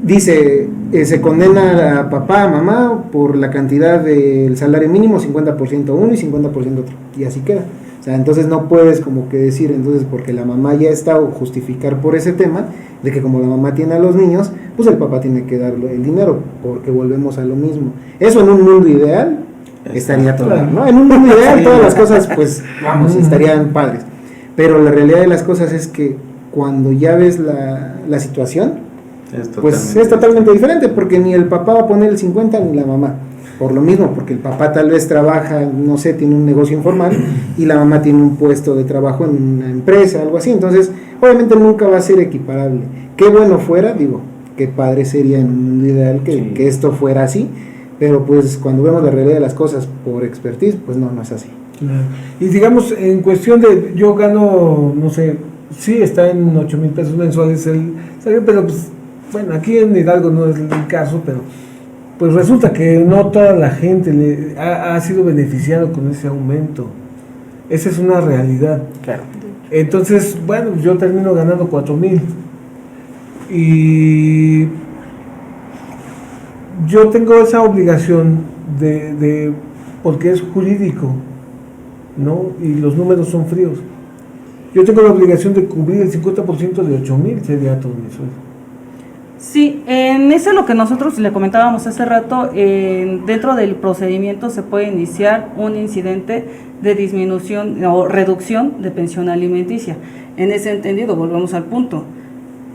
dice, se condena a papá, a mamá por la cantidad del salario mínimo, 50% uno y 50% otro, y así queda. O sea, entonces no puedes como que decir, entonces porque la mamá ya está, o justificar por ese tema, de que como la mamá tiene a los niños, pues el papá tiene que dar el dinero, porque volvemos a lo mismo. Eso en un mundo ideal estaría todo, ¿no? En un mundo ideal todas las cosas, pues, vamos, estarían padres. Pero la realidad de las cosas es que cuando ya ves la situación, pues es totalmente diferente, porque ni el papá va a poner el 50 ni la mamá, por lo mismo, porque el papá tal vez trabaja, no sé, tiene un negocio informal y la mamá tiene un puesto de trabajo en una empresa, algo así, entonces obviamente nunca va a ser equiparable. Qué bueno fuera, digo, qué padre sería en un mundo ideal que esto fuera así, pero pues cuando vemos la realidad de las cosas por expertise, pues no es así. Claro. Y digamos, en cuestión de, yo gano, no sé, sí está en 8,000 pesos mensuales el salario, pero pues bueno, aquí en Hidalgo no es el caso, pero pues resulta que no toda la gente ha sido beneficiado con ese aumento. Esa es una realidad. Claro. Entonces, bueno, yo termino ganando 4,000 y yo tengo esa obligación de porque es jurídico, ¿no? Y los números son fríos. Yo tengo la obligación de cubrir el 50% de 8,000, sería todo mi sueldo. Sí, en eso lo que nosotros le comentábamos hace rato, dentro del procedimiento se puede iniciar un incidente de disminución o reducción de pensión alimenticia. En ese entendido, volvemos al punto,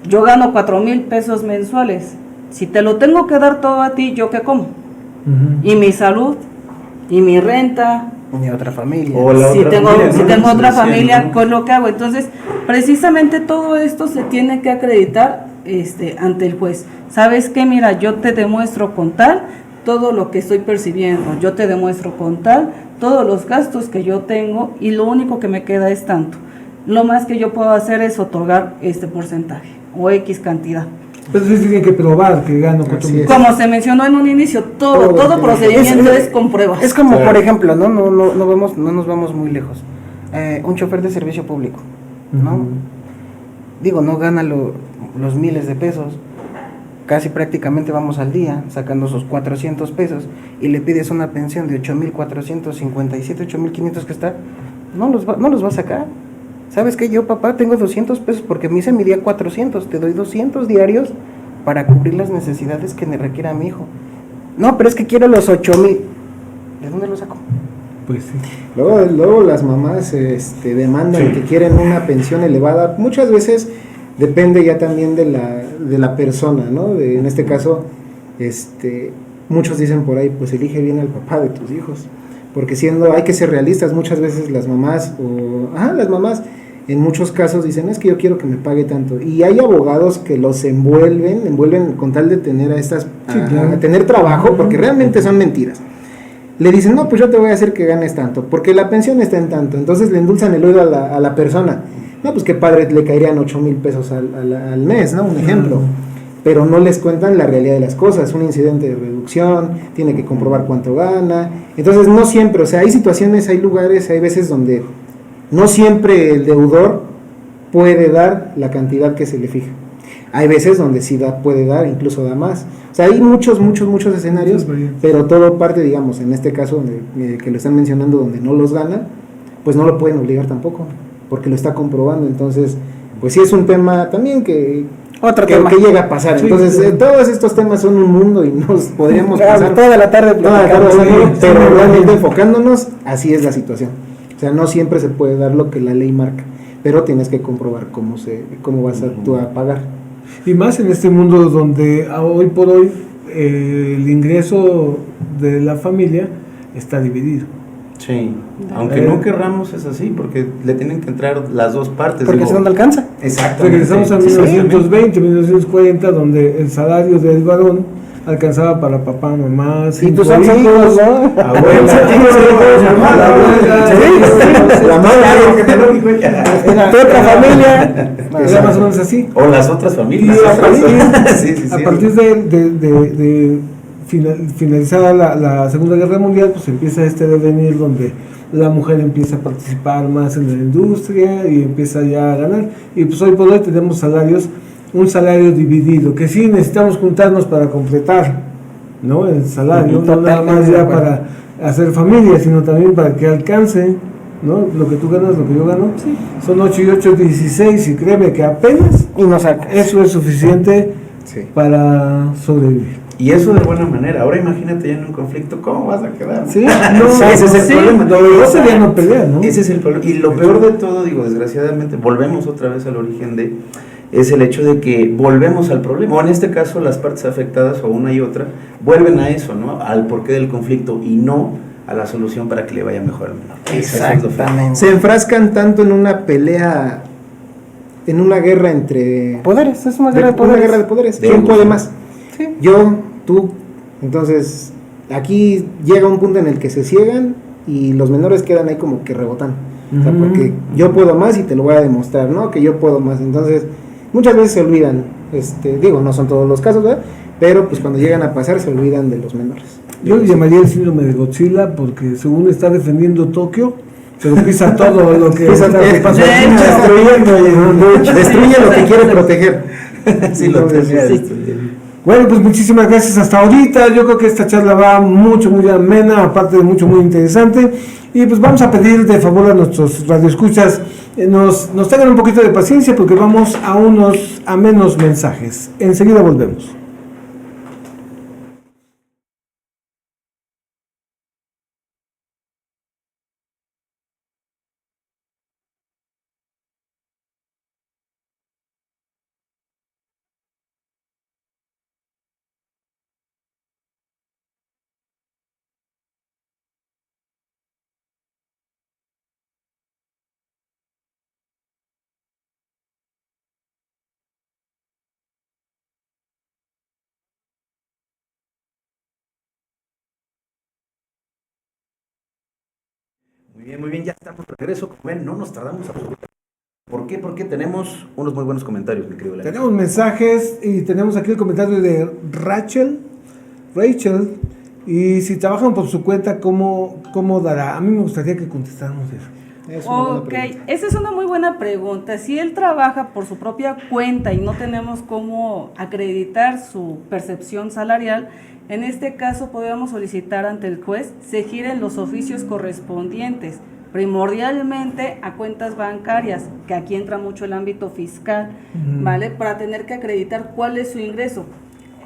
yo gano 4,000 pesos mensuales, si te lo tengo que dar todo a ti, ¿yo qué como? Y mi salud, y mi renta, Ni otra familia. O la si otra tengo, familia, si ¿no? tengo otra Sí, familia, ¿no? pues lo que hago. Entonces, precisamente todo esto se tiene que acreditar ante el juez. ¿Sabes qué? Mira, yo te demuestro con tal todo lo que estoy percibiendo, yo te demuestro con tal todos los gastos que yo tengo y lo único que me queda es tanto. Lo más que yo puedo hacer es otorgar este porcentaje o X cantidad. Pero sí tienen que probar que gano 4,000. Como se mencionó en un inicio, todo procedimiento es con pruebas. Es como, por ejemplo, no nos vamos muy lejos. Un chofer de servicio público, ¿no? Digo, no gana los miles de pesos, casi prácticamente vamos al día sacando sus 400 pesos y le pides una pensión de 8,457, 8,500 que está, no los va a sacar. ¿Sabes qué? Yo, papá, tengo 200 pesos porque me hice mi día 400, te doy 200 diarios para cubrir las necesidades que me requiera mi hijo. No, pero es que quiero los 8,000. ¿De dónde los saco? Pues sí. Luego las mamás demandan que quieren una pensión elevada. Muchas veces depende ya también de la persona, ¿no? En este caso, muchos dicen por ahí, pues elige bien al papá de tus hijos. Porque hay que ser realistas, muchas veces las mamás en muchos casos dicen, es que yo quiero que me pague tanto. Y hay abogados que los envuelven con tal de tener a tener trabajo, porque realmente son mentiras. Le dicen, no, pues yo te voy a hacer que ganes tanto, porque la pensión está en tanto. Entonces le endulzan el oído a la persona. No, pues qué padre, le caerían 8,000 pesos al mes, ¿no? Un ejemplo. pero no les cuentan la realidad de las cosas, un incidente de reducción, tiene que comprobar cuánto gana, entonces no siempre, o sea, hay situaciones, hay lugares, hay veces donde no siempre el deudor puede dar la cantidad que se le fija. Hay veces donde sí puede dar, incluso da más. O sea, hay muchos escenarios, pero todo parte, digamos, en este caso que lo están mencionando, donde no los gana, pues no lo pueden obligar tampoco, porque lo está comprobando. Entonces, pues sí es un tema también que llega a pasar. Sí, entonces, sí. Todos estos temas son un mundo y nos podríamos pasar toda la tarde hablando, pero realmente enfocándonos, así es la situación. O sea, no siempre se puede dar lo que la ley marca, pero tienes que comprobar cómo vas tú a pagar. Y más en este mundo donde hoy por hoy el ingreso de la familia está dividido. Sí, aunque no querramos es así, porque le tienen que entrar las dos partes. Porque si no te alcanza. Exactamente. Regresamos a 1920, 1940, donde el salario del varón alcanzaba para papá, mamá, Y tus 11 hijos, ¿no? abuela, La madre, Era tu otra familia. era más o menos así. o las otras familias. Y a partir, Sí, sí, sí. a partir de finalizada la Segunda Guerra Mundial, pues empieza este devenir donde la mujer empieza a participar más en la industria y empieza ya a ganar. Y pues hoy por hoy tenemos un salario dividido, que sí necesitamos juntarnos para completar, ¿no? El salario, no nada más ya para hacer familia, sino también para que alcance, ¿no? Lo que tú ganas, lo que yo gano. Sí. Son 8 y 8, 16, y créeme que apenas Y no saca. eso es suficiente Sí. para sobrevivir. Y eso de buena manera. Ahora imagínate ya en un conflicto, ¿cómo vas a quedar? Sí, Sí, ese es el sí, problema. Lo mejor sería no pelear, ¿no? Ese es el problema. Y lo peor de todo, digo, desgraciadamente, volvemos otra vez al origen es el hecho de que volvemos al problema, o en este caso las partes afectadas, o una y otra, vuelven a eso, ¿no? Al porqué del conflicto y no a la solución para que le vaya mejor al menor. Exactamente. Se enfrascan tanto en una pelea, en una guerra entre... Poderes, es una guerra de Una poderes. guerra de poderes. De ¿Quién ego. puede más? Sí. Yo, tú. Entonces, aquí llega un punto en el que se ciegan y los menores quedan ahí como que rebotan. O sea, porque yo puedo más y te lo voy a demostrar, ¿no? Que yo puedo más. Entonces, muchas veces se olvidan, digo, no son todos los casos, ¿verdad? Pero pues cuando llegan a pasar se olvidan de los menores. Yo le llamaría el síndrome de Godzilla porque según está defendiendo Tokio, pero pisa todo lo que Pisa- está pasando. Destruye lo que quiere proteger. Sí, lo Entonces, tenía sí. destruido. Bueno, pues muchísimas gracias hasta ahorita. Yo creo que esta charla va mucho, muy amena, aparte de mucho, muy interesante. Y pues vamos a pedir de favor a nuestros radioescuchas, nos tengan un poquito de paciencia porque vamos a menos mensajes. Enseguida volvemos. Muy bien, ya estamos de regreso. Como ven, no nos tardamos absolutamente. ¿Por qué? Porque tenemos unos muy buenos comentarios, mi querido Leandro. Tenemos mensajes y tenemos aquí el comentario de Rachel. Y si trabajan por su cuenta, ¿cómo dará? A mí me gustaría que contestáramos eso. Es una buena Ok, pregunta. esa es una muy buena pregunta. Si él trabaja por su propia cuenta y no tenemos cómo acreditar su percepción salarial, en este caso podríamos solicitar ante el juez se giren los oficios correspondientes, primordialmente a cuentas bancarias, que aquí entra mucho el ámbito fiscal, ¿vale? Para tener que acreditar cuál es su ingreso.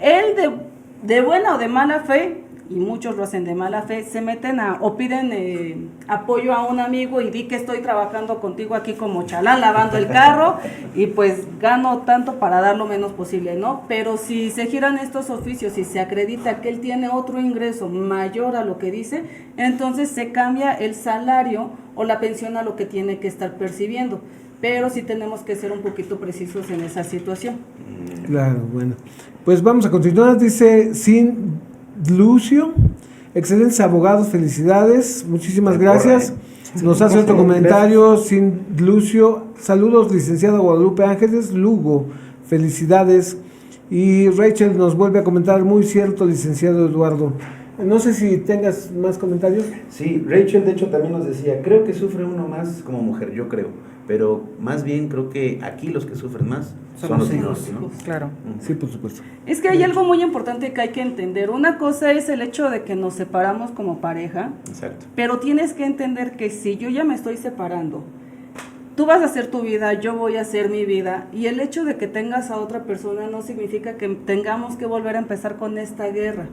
Él de buena o de mala fe, y muchos lo hacen de mala fe, se meten o piden apoyo a un amigo y di que estoy trabajando contigo aquí como chalán, lavando el carro, y pues gano tanto para dar lo menos posible, ¿no? Pero si se giran estos oficios y se acredita que él tiene otro ingreso mayor a lo que dice, entonces se cambia el salario o la pensión a lo que tiene que estar percibiendo. Pero sí tenemos que ser un poquito precisos en esa situación. Claro, bueno. Pues vamos a continuar. Dice Sin Lucio, excelentes abogados, felicidades, muchísimas gracias. Nos hace otro comentario Sin Lucio, saludos licenciada Guadalupe Ángeles Lugo, felicidades. Y Rachel nos vuelve a comentar, muy cierto, licenciado Eduardo. No sé si tengas más comentarios. Sí, Rachel de hecho también nos decía, creo que sufre uno más como mujer, yo creo, pero más bien creo que aquí los que sufren más son los hijos, ¿no? Claro. Sí, por supuesto. Es que hay algo muy importante que hay que entender. Una cosa es el hecho de que nos separamos como pareja, Exacto. pero tienes que entender que si yo ya me estoy separando, tú vas a hacer tu vida, yo voy a hacer mi vida, y el hecho de que tengas a otra persona no significa que tengamos que volver a empezar con esta guerra.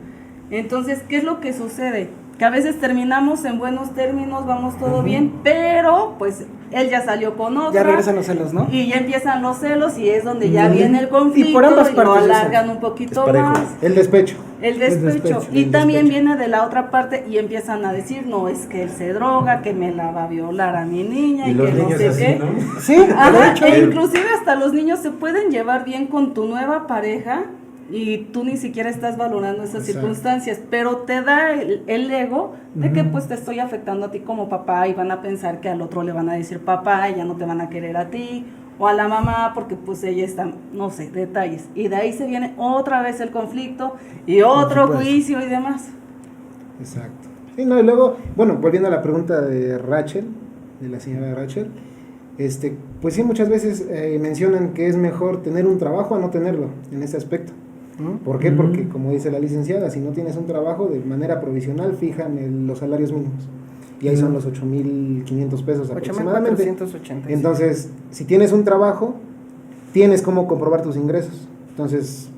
Entonces, ¿qué es lo que sucede? Que a veces terminamos en buenos términos, vamos todo bien, pero pues él ya salió con otra. Ya regresan los celos, ¿no? Y ya empiezan los celos y es donde ya viene el conflicto Y por ambas lo partes alargan un poquito Es parejo. más. El despecho. El despecho. Y el también despecho. viene de la otra parte y empiezan a decir, no, es que él se droga, que me la va a violar a mi niña y, Y los que no niños sé así, qué. ¿no? Sí, de Ajá, hecho. e inclusive hasta los niños se pueden llevar bien con tu nueva pareja y tú ni siquiera estás valorando esas Exacto. circunstancias, pero te da el ego de que pues te estoy afectando a ti como papá y van a pensar que al otro le van a decir papá y ya no te van a querer a ti, o a la mamá porque pues ella está, no sé, detalles, y de ahí se viene otra vez el conflicto y otro supuesto. juicio y demás. Exacto. Sí, no, y luego, bueno, volviendo a la pregunta de Rachel, de la señora Rachel, pues sí, muchas veces mencionan que es mejor tener un trabajo a no tenerlo en ese aspecto. ¿Por qué? Porque, como dice la licenciada, si no tienes un trabajo, de manera provisional fijan los salarios mínimos. Y ahí son los 8,500 pesos aproximadamente. 8,480. Entonces, si tienes un trabajo, tienes cómo comprobar tus ingresos. Entonces,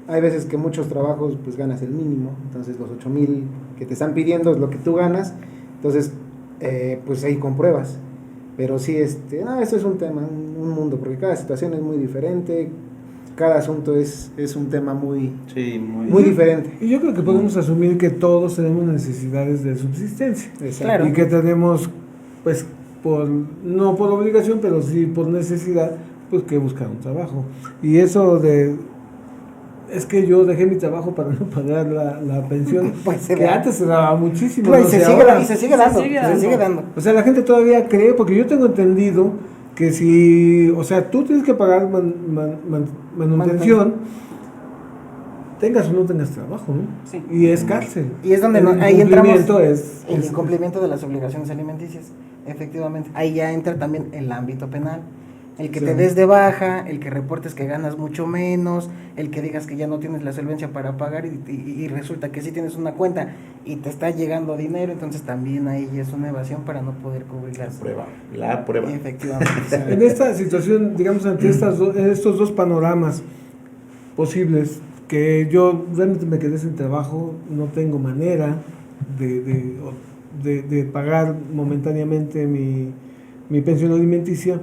hay veces que muchos trabajos pues ganas el mínimo. Entonces, los 8,000 que te están pidiendo es lo que tú ganas. Entonces, pues ahí compruebas. Pero sí, no, esto es un tema, un mundo, porque cada situación es muy diferente. Cada asunto es un tema muy diferente. Y yo creo que podemos asumir que todos tenemos necesidades de subsistencia. Exacto. Claro. Y que tenemos, pues, no por obligación, pero sí por necesidad, pues que buscar un trabajo. Y eso es que yo dejé mi trabajo para no pagar la pensión, Pues se que da. antes se daba muchísimo. Claro, y ¿no? se O sea, sigue ahora- dando, se sigue dando, se sigue dando. O sea, la gente todavía cree, porque yo tengo entendido que si, o sea, tú tienes que pagar manutención, tengas o no tengas trabajo, ¿no? Sí. Y es cárcel. Y es donde El ahí entramos incumplimiento es el incumplimiento de las obligaciones alimenticias, efectivamente. Ahí ya entra también el ámbito penal. El que Sí. te des de baja, el que reportes que ganas mucho menos, el que digas que ya no tienes la solvencia para pagar y resulta que sí tienes una cuenta y te está llegando dinero, entonces también ahí ya es una evasión para no poder cubrir las La prueba. Efectivamente. En esta situación, digamos, ante estos dos panoramas posibles, que yo realmente me quedé sin trabajo, no tengo manera de pagar momentáneamente mi pensión alimenticia,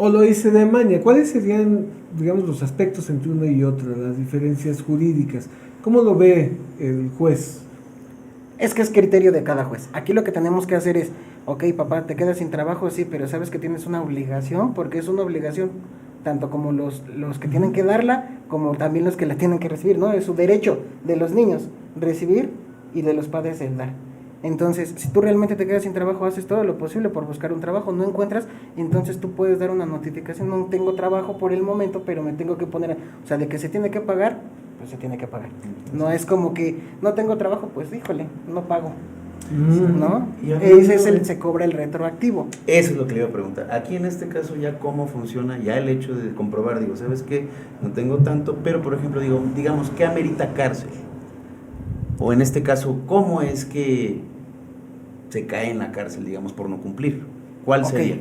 o lo hice de maña. ¿Cuáles serían, digamos, los aspectos entre una y otra, las diferencias jurídicas? ¿Cómo lo ve el juez? Es que es criterio de cada juez. Aquí lo que tenemos que hacer es, ok, papá, te quedas sin trabajo, sí, pero sabes que tienes una obligación, porque es una obligación, tanto como los que tienen que darla, como también los que la tienen que recibir, ¿no? Es su derecho de los niños, recibir, y de los padres el dar. Entonces, si tú realmente te quedas sin trabajo, haces todo lo posible por buscar un trabajo, no encuentras, entonces tú puedes dar una notificación, no tengo trabajo por el momento, pero me tengo que poner, o sea, de que se tiene que pagar, pues se tiene que pagar. No es como que no tengo trabajo, pues híjole, no pago, ¿no? Y hablando Se cobra el retroactivo. Eso es lo que le iba a preguntar. Aquí en este caso ya cómo funciona, ya el hecho de comprobar, digo, ¿sabes qué? No tengo tanto, pero por ejemplo, digamos, ¿qué amerita cárcel? O en este caso, ¿cómo es que se cae en la cárcel, digamos, por no cumplir? ¿Cuál Ok. sería?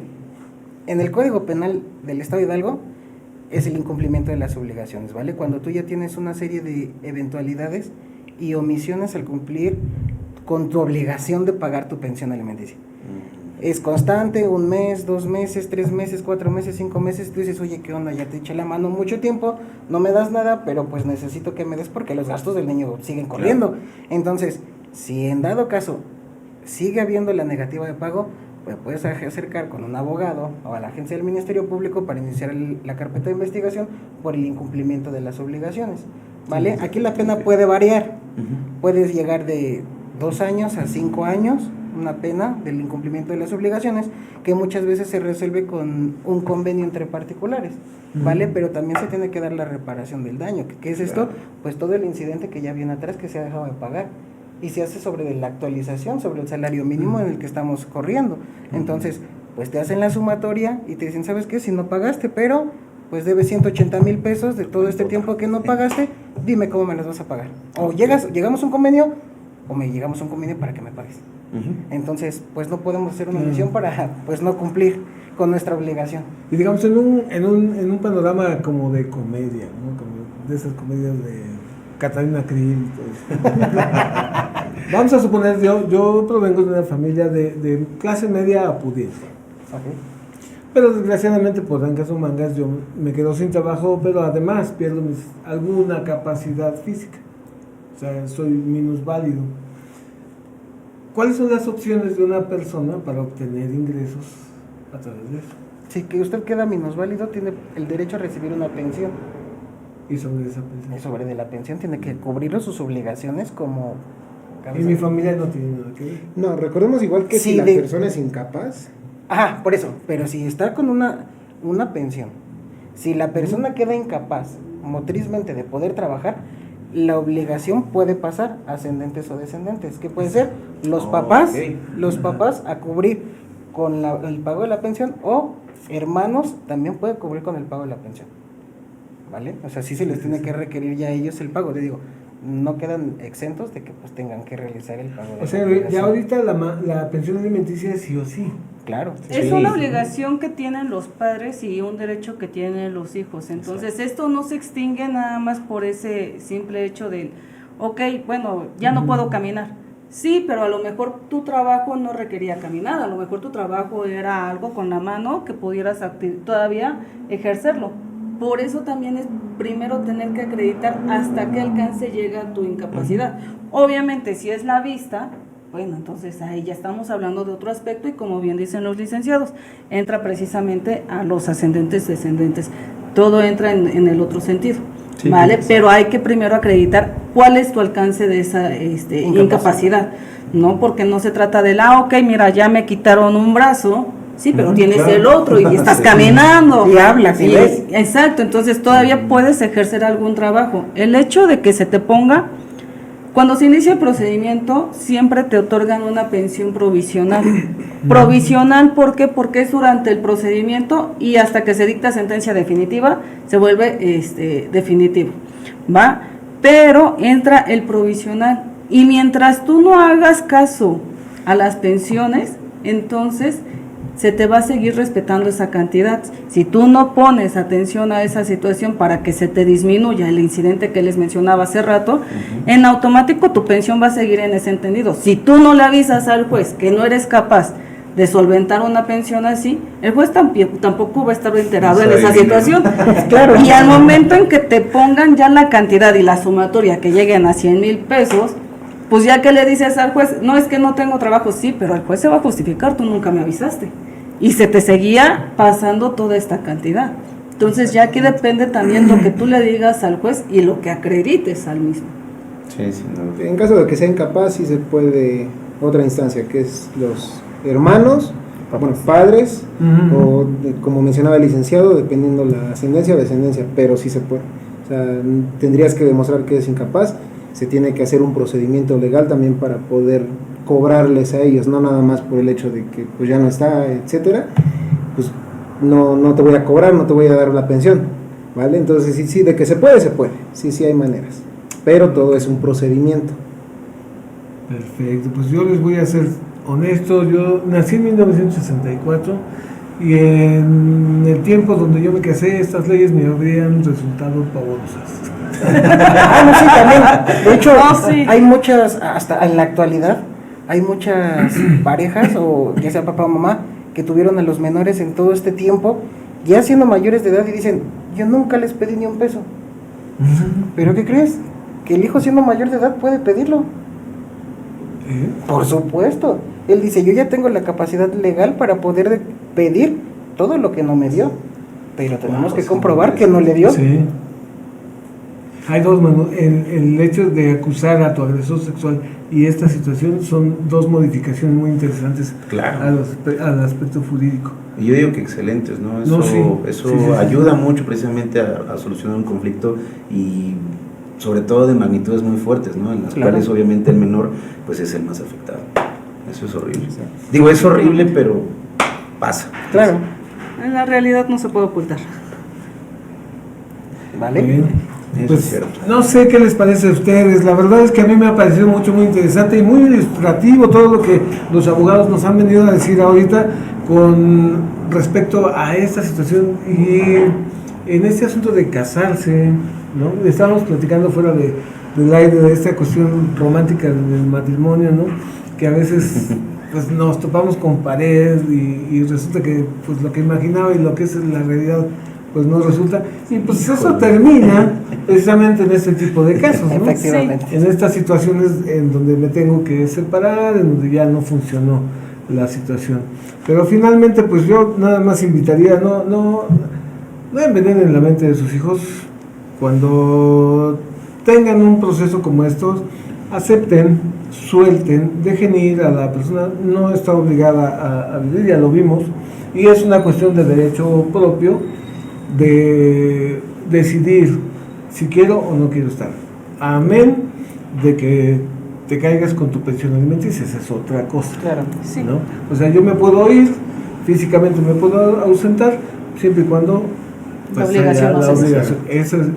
En el Código Penal del Estado de Hidalgo es el incumplimiento de las obligaciones, ¿vale? Cuando tú ya tienes una serie de eventualidades y omisiones al cumplir con tu obligación de pagar tu pensión alimenticia. Es constante, 1 mes, 2 meses, 3 meses, 4 meses, 5 meses, tú dices, oye, ¿qué onda? Ya te eché la mano mucho tiempo, no me das nada, pero pues necesito que me des porque los gastos del niño siguen corriendo. Entonces, si en dado caso sigue habiendo la negativa de pago, pues puedes acercar con un abogado o a la agencia del Ministerio Público para iniciar la carpeta de investigación por el incumplimiento de las obligaciones, ¿vale? Aquí la pena puede variar, puedes llegar de 2 años a 5 años, una pena del incumplimiento de las obligaciones, que muchas veces se resuelve con un convenio entre particulares, ¿vale? Pero también se tiene que dar la reparación del daño. ¿Qué es esto? Pues todo el incidente que ya viene atrás que se ha dejado de pagar, y se hace sobre la actualización, sobre el salario mínimo en el que estamos corriendo. Entonces, pues te hacen la sumatoria y te dicen, ¿sabes qué? Si no pagaste, pero pues debes 180,000 pesos de todo este tiempo que no pagaste, dime cómo me las vas a pagar. O llegamos a un convenio, o llegamos a un convenio para que me pagues. Entonces, pues no podemos hacer una omisión para pues no cumplir con nuestra obligación. Y digamos, en un panorama como de comedia, ¿no? Como de esas comedias de Catalina Krill. Pues. Vamos a suponer, yo provengo de una familia de clase media a pudiente. Okay. Pero desgraciadamente por ancas o mangas yo me quedo sin trabajo, pero además pierdo alguna capacidad física. O sea, soy minusválido. ¿Cuáles son las opciones de una persona para obtener ingresos a través de eso? Si que usted queda minusválido, tiene el derecho a recibir una pensión. Y sobre esa pensión. Y sobre de la pensión tiene que cubrir sus obligaciones como... Y mi familia no tiene nada que ver. No, recordemos igual que Sí, si la persona es incapaz. Ajá, por eso. Pero si está con una pensión, si la persona queda incapaz motrizmente de poder trabajar, la obligación puede pasar a ascendentes o descendentes. ¿Qué puede ser? Los papás a cubrir con el pago de la pensión, o hermanos también pueden cubrir con el pago de la pensión. ¿Vale? O sea, sí se les tiene que requerir ya a ellos el pago. Te digo, no quedan exentos de que pues tengan que realizar el pago de O sea, ya ahorita la pensión alimenticia es sí o sí. Claro. Es una obligación que tienen los padres y un derecho que tienen los hijos. Entonces, esto no se extingue nada más por ese simple hecho de, ok, bueno, ya no puedo caminar. Sí, pero a lo mejor tu trabajo no requería caminar, a lo mejor tu trabajo era algo con la mano que pudieras todavía ejercerlo. Por eso también es primero tener que acreditar hasta qué alcance llega tu incapacidad. Obviamente, si es la vista, bueno, entonces ahí ya estamos hablando de otro aspecto, y como bien dicen los licenciados, entra precisamente a los ascendentes, descendentes. Todo entra en el otro sentido, sí, ¿vale? Sí. Pero hay que primero acreditar cuál es tu alcance de esa incapacidad, ¿no? Porque no se trata de ok, mira, ya me quitaron un brazo. Sí, pero tienes el otro y estás caminando. Y hablas, y ves. Exacto, entonces todavía puedes ejercer algún trabajo. El hecho de que se te ponga, cuando se inicia el procedimiento, siempre te otorgan una pensión provisional. Provisional, ¿por qué? Porque es durante el procedimiento y hasta que se dicta sentencia definitiva, se vuelve definitivo, ¿va? Pero entra el provisional, y mientras tú no hagas caso a las pensiones, entonces se te va a seguir respetando esa cantidad. Si tú no pones atención a esa situación para que se te disminuya el incidente que les mencionaba hace rato, en automático tu pensión va a seguir en ese entendido. Si tú no le avisas al juez que no eres capaz de solventar una pensión así, el juez tampoco va a estar enterado en esa situación. Claro. Y al momento en que te pongan ya la cantidad y la sumatoria que lleguen a 100,000 pesos, pues ya que le dices al juez, no, es que no tengo trabajo, sí, pero el juez se va a justificar, tú nunca me avisaste. Y se te seguía pasando toda esta cantidad. Entonces ya aquí depende también lo que tú le digas al juez y lo que acredites al mismo. Sí, sí, no. En caso de que sea incapaz, sí se puede otra instancia, que es los hermanos, bueno, padres, o como mencionaba el licenciado, dependiendo la ascendencia o descendencia, pero sí se puede. O sea, tendrías que demostrar que es incapaz, se tiene que hacer un procedimiento legal también para poder cobrarles a ellos, no nada más por el hecho de que pues ya no está, etcétera, pues no te voy a cobrar, no te voy a dar la pensión, ¿vale? Entonces sí, de que se puede, sí hay maneras, pero todo es un procedimiento. Perfecto, pues yo les voy a ser honesto, yo nací en 1964 y en el tiempo donde yo me casé, estas leyes me habrían resultado pavorosas. No, sí, también. De hecho, hay muchas, hasta en la actualidad, hay muchas parejas, o ya sea papá o mamá, que tuvieron a los menores en todo este tiempo, ya siendo mayores de edad, y dicen, yo nunca les pedí ni un peso. ¿Pero qué crees? Que el hijo siendo mayor de edad puede pedirlo. Por supuesto. Él dice, yo ya tengo la capacidad legal para poder pedir todo lo que no me dio, pero tenemos que comprobar que no le dio. Sí. Hay dos, Manu. El hecho de acusar a tu agresor sexual y esta situación son dos modificaciones muy interesantes Claro. al aspecto jurídico. Y yo digo que excelentes, ¿no? Eso, No, sí. eso Sí, sí, sí. ayuda mucho precisamente a solucionar un conflicto y sobre todo de magnitudes muy fuertes, ¿no? En las Claro. cuales obviamente el menor pues es el más afectado. Eso es horrible. Digo, es horrible, pero pasa. Claro. En la realidad no se puede ocultar. ¿Vale? Bien. Eso Pues, es cierto. no sé qué les parece a ustedes. La verdad es que a mí me ha parecido muy interesante y muy ilustrativo todo lo que los abogados nos han venido a decir ahorita con respecto a esta situación y en este asunto de casarse, ¿no? Estábamos platicando fuera del aire de esta cuestión romántica del matrimonio, ¿no? Que a veces pues nos topamos con pared y resulta que pues lo que imaginaba y lo que es la realidad pues no resulta, y pues eso termina precisamente en este tipo de casos, ¿no? Efectivamente. En estas situaciones en donde me tengo que separar, en donde ya no funcionó la situación. Pero finalmente pues yo nada más invitaría, no envenenen la mente de sus hijos. Cuando tengan un proceso como estos, acepten, suelten, dejen ir a la persona, no está obligada a vivir, ya lo vimos, y es una cuestión de derecho propio de decidir si quiero o no quiero estar. Amén de que te caigas con tu pensión alimenticia, esa es otra cosa. Claro. Sí. ¿No? O sea, yo me puedo ir, físicamente me puedo ausentar, siempre y cuando La obligación haya no la se obligación.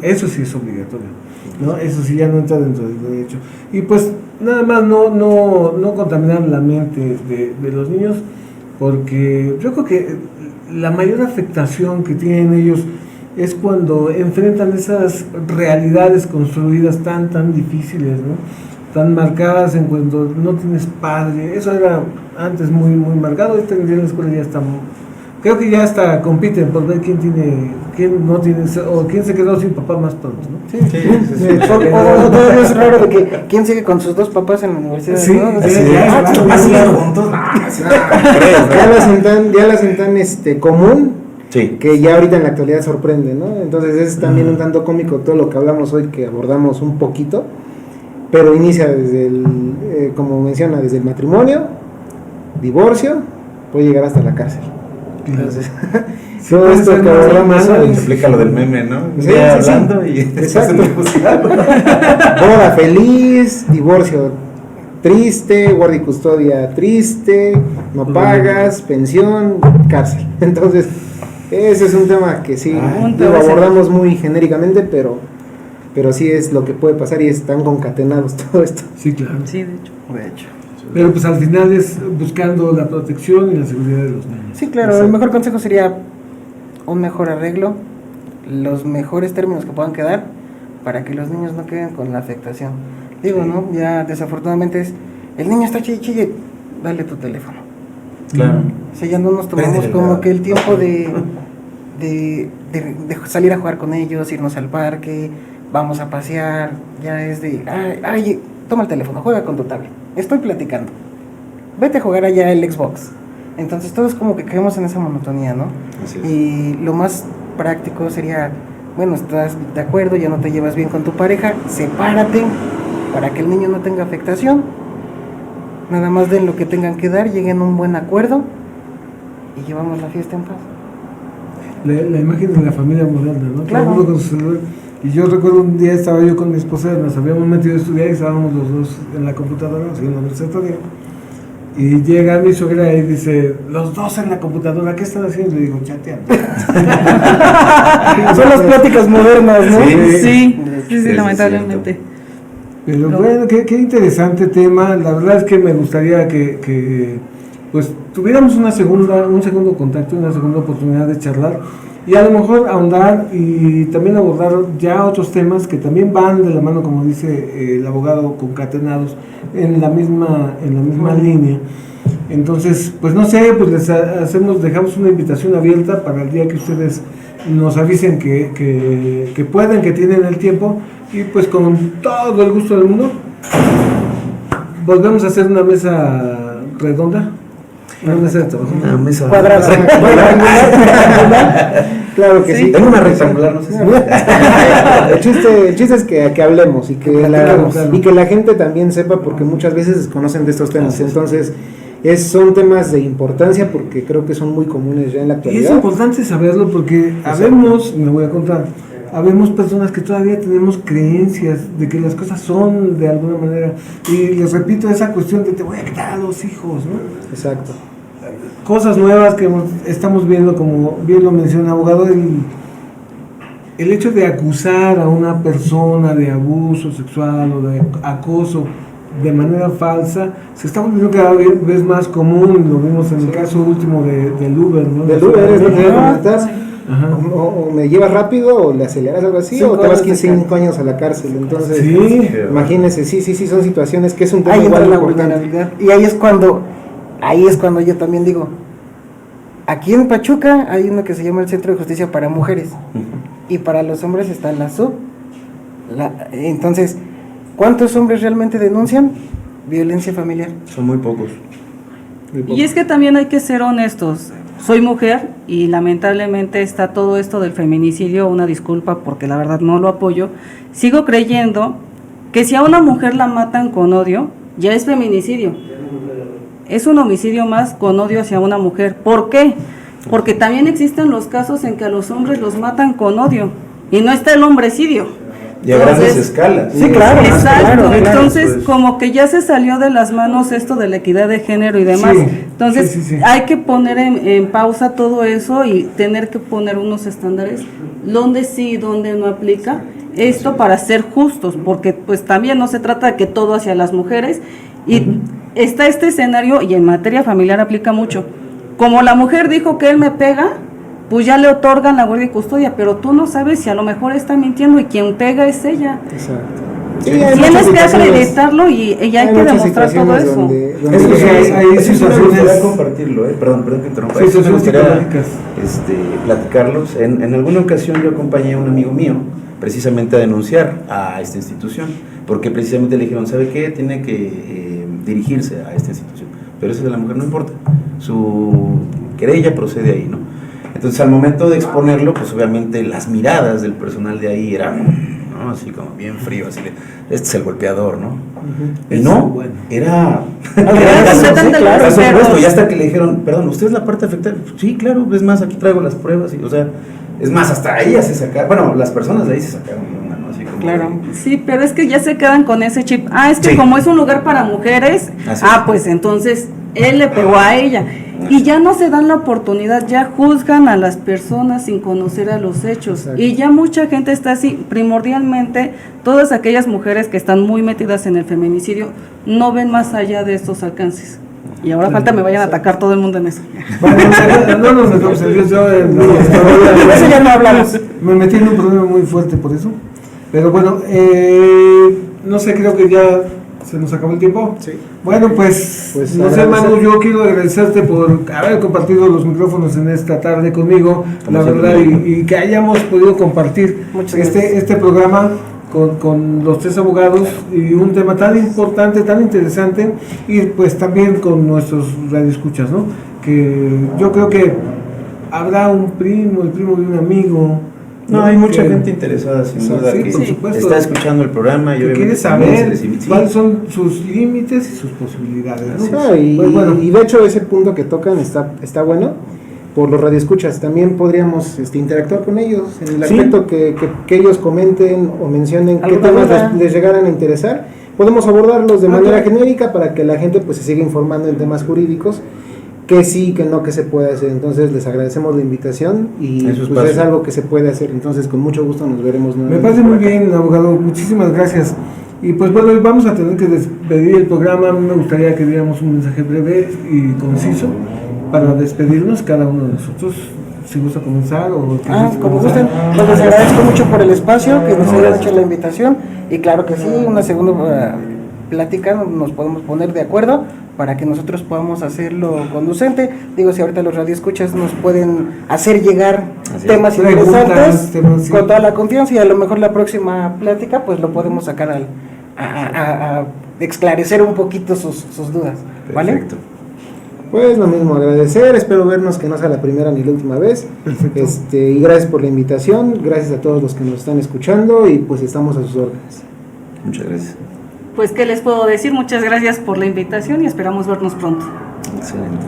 Eso sí es obligatorio, ¿no? Eso sí ya no entra dentro del derecho. Y pues nada más no contaminar la mente de los niños, porque yo creo que la mayor afectación que tienen ellos es cuando enfrentan esas realidades construidas tan difíciles, ¿no? Tan marcadas en cuando no tienes padre. Eso era antes muy marcado. Ahorita en la escuela ya está creo que ya hasta compiten por ver quién no tiene, o quién se quedó sin papá más pronto, ¿no? Sí. O todavía es raro de que quién sigue con sus dos papás en la universidad. Sí, ¿no? sí, Así juntos, Ya la sentan común, Sí. que ya ahorita en la actualidad sorprende, ¿no? Entonces es también un tanto cómico todo lo que hablamos hoy, que abordamos un poquito, pero inicia desde como menciona, desde el matrimonio, divorcio, puede llegar hasta la cárcel. Entonces, todo puede esto ser que más abordamos humano. hoy, Se explica lo del meme, ¿no? Sí, Ya sí, sí. hablando y Exacto. Exacto. boda feliz, divorcio triste, guardia y custodia triste, no pagas, pensión, cárcel. Entonces, ese es un tema que sí, lo abordamos muy genéricamente, pero sí es lo que puede pasar y están concatenados todo esto. Sí, claro. Sí, de hecho. De hecho. Pero pues al final es buscando la protección y la seguridad de los niños. Sí, claro, el mejor consejo sería un mejor arreglo, los mejores términos que puedan quedar para que los niños no queden con la afectación. Digo, ¿no? Ya desafortunadamente el niño está chille, dale tu teléfono. Claro. O sea, ya no nos tomamos Préndele como la- que el tiempo de salir a jugar con ellos, irnos al parque, vamos a pasear, ya es de, ay, toma el teléfono, juega con tu tablet, estoy platicando, vete a jugar allá el Xbox. Entonces todos como que caemos en esa monotonía, ¿no? Así es. Y lo más práctico sería, bueno, estás de acuerdo, ya no te llevas bien con tu pareja, sepárate para que el niño no tenga afectación, nada más den lo que tengan que dar, lleguen a un buen acuerdo y llevamos la fiesta en paz. La imagen de la familia moderna, ¿no? Claro. Todo el mundo con su celular. Y yo recuerdo un día estaba yo con mi esposa, nos habíamos metido a estudiar y estábamos los dos en la computadora, haciendo nuestra tarea. Y llega mi suegra y dice, los dos en la computadora, ¿qué están haciendo? Le digo, chateando. Son las pláticas modernas, ¿no? Sí, es lamentablemente. Pero No. bueno, qué interesante tema. La verdad es que me gustaría que pues tuviéramos un segundo contacto, una segunda oportunidad de charlar y a lo mejor ahondar y también abordar ya otros temas que también van de la mano, como dice el abogado, concatenados en la misma línea. Entonces, pues no sé, pues dejamos una invitación abierta para el día que ustedes nos avisen que pueden, que tienen el tiempo, y pues con todo el gusto del mundo volvemos a hacer una mesa redonda, una mesa de trabajo. Una mesa Cuadrada. Claro que sí. Tengo una rectangular, no sé si... El chiste es que hablemos y que la gente también sepa, porque muchas veces desconocen de estos temas. Entonces, son temas de importancia porque creo que son muy comunes ya en la Y actualidad. es importante saberlo porque me voy a contar, habemos personas que todavía tenemos creencias de que las cosas son de alguna manera. Y les repito esa cuestión de te voy a quitar a los hijos, ¿no? Exacto. Cosas nuevas que estamos viendo, como bien lo menciona abogado, el hecho de acusar a una persona de abuso sexual o de acoso de manera falsa se está volviendo cada vez más común. Lo vimos en el caso último del Uber, ¿no? Del Uber es lo que voy a comentar. Ajá. O me llevas rápido o le aceleras algo así, o te vas 5 años a la cárcel. Entonces, sí, imagínense, sí, son situaciones que es un tema Ahí entra igual la importante. vulnerabilidad. Y ahí es cuando yo también digo, aquí en Pachuca hay uno que se llama el Centro de Justicia para Mujeres, y para los hombres está la SUB. Entonces, ¿cuántos hombres realmente denuncian violencia familiar? Son muy pocos. Y es que también hay que ser honestos. Soy mujer y lamentablemente está todo esto del feminicidio, una disculpa porque la verdad no lo apoyo. Sigo creyendo que si a una mujer la matan con odio, ya es feminicidio. Es un homicidio más con odio hacia una mujer. ¿Por qué? Porque también existen los casos en que a los hombres los matan con odio y no está el hombrecidio. Y a grandes escalas. Sí, claro. Exacto, claro, entonces pues. como que ya se salió de las manos esto de la equidad de género y demás, Sí, entonces sí. hay que poner en pausa todo eso y tener que poner unos estándares donde sí y donde no aplica esto para ser justos, porque pues también no se trata de que todo hacia las mujeres y está este escenario y en materia familiar aplica mucho, como la mujer dijo que él me pega, pues ya le otorgan la guardia y custodia, pero tú no sabes si a lo mejor está mintiendo y quien pega es ella. Exacto. Tienes que acreditarlo y hay que muchas demostrar todo situaciones eso. donde Eso sí, hay eso sí me situaciones- gustaría compartirlo, perdón que interrumpa. Sí, Eso me situaciones gustaría psicológicas. platicarlos. En alguna ocasión yo acompañé a un amigo mío precisamente a denunciar a esta institución, porque precisamente le dijeron, ¿sabe qué? Tiene que dirigirse a esta institución, pero eso de la mujer no importa, su querella procede ahí, ¿no? Entonces al momento de exponerlo, pues obviamente las miradas del personal de ahí eran, ¿no? Así como bien frío, así de, este es el golpeador, ¿no? Y no, era... completamente Claro, por grosero. supuesto, y hasta que le dijeron, perdón, ¿usted es la parte afectada? Sí, claro, es más, aquí traigo las pruebas, y, o sea, es más, hasta ella se sacaron, bueno, las personas de ahí se sacaron una, ¿no? Así como Claro. Sí, pero es que ya se quedan con ese chip. Es que Sí. como es un lugar para mujeres, Así es. pues entonces él le pegó a ella. Y ya no se dan la oportunidad, ya juzgan a las personas sin conocer a los hechos. Exacto. Y ya mucha gente está así, primordialmente, todas aquellas mujeres que están muy metidas en el feminicidio, no ven más allá de estos alcances. Y ahora falta me vayan a atacar todo el mundo en eso. Bueno, no nos metamos en eso. Eso ya no hablamos. Me metí en un problema muy fuerte por eso. Pero bueno, no sé, creo que ya se nos acabó el tiempo. Sí. Bueno, pues no sé, agradecer. Manu, yo quiero agradecerte por haber compartido los micrófonos en esta tarde conmigo, Como la siempre. verdad, y que hayamos podido compartir Muchas gracias. este programa con los tres abogados y un tema tan importante, tan interesante, y pues también con nuestros radioescuchas, ¿no? Que yo creo que habrá un primo, el primo de un amigo. No, hay mucha Que- gente interesada, sin Sí, duda, que por supuesto. está escuchando el programa y que obviamente quiere también se saber les invita. Sí. cuáles son sus límites y sus posibilidades, ¿no? No, y, Pues bueno. y de hecho ese punto que tocan está bueno por los radioescuchas. También podríamos interactuar con ellos en el Sí. aspecto que ellos comenten o mencionen qué ¿Alguna temas duda? les llegaran a interesar. Podemos abordarlos de Ah, manera claro. genérica para que la gente pues se siga informando en temas jurídicos, que sí, que no, que se puede hacer. Entonces les agradecemos la invitación y En su pues, es espacio. algo que se puede hacer. Entonces con mucho gusto nos veremos Me nuevamente. parece por muy acá. bien, abogado. Muchísimas gracias. Y pues bueno, hoy vamos a tener que despedir el programa. A mí me gustaría que diéramos un mensaje breve y conciso para despedirnos cada uno de nosotros. Si gusta comenzar o... Como gusten, pues les agradezco mucho por el espacio, que nos hayan hecho la invitación, y claro que sí, una segunda plática nos podemos poner de acuerdo para que nosotros podamos hacerlo conducente. Digo, si ahorita los radioescuchas nos pueden hacer llegar Así es. temas Preguntas, interesantes temas, sí. con toda la confianza, y a lo mejor la próxima plática pues lo podemos sacar a esclarecer un poquito sus dudas, ¿vale? Perfecto. Pues lo mismo, agradecer, espero vernos que no sea la primera ni la última vez. Perfecto. Y gracias por la invitación, gracias a todos los que nos están escuchando y pues estamos a sus órdenes. Muchas gracias. Pues, ¿qué les puedo decir? Muchas gracias por la invitación y esperamos vernos pronto. Excelente.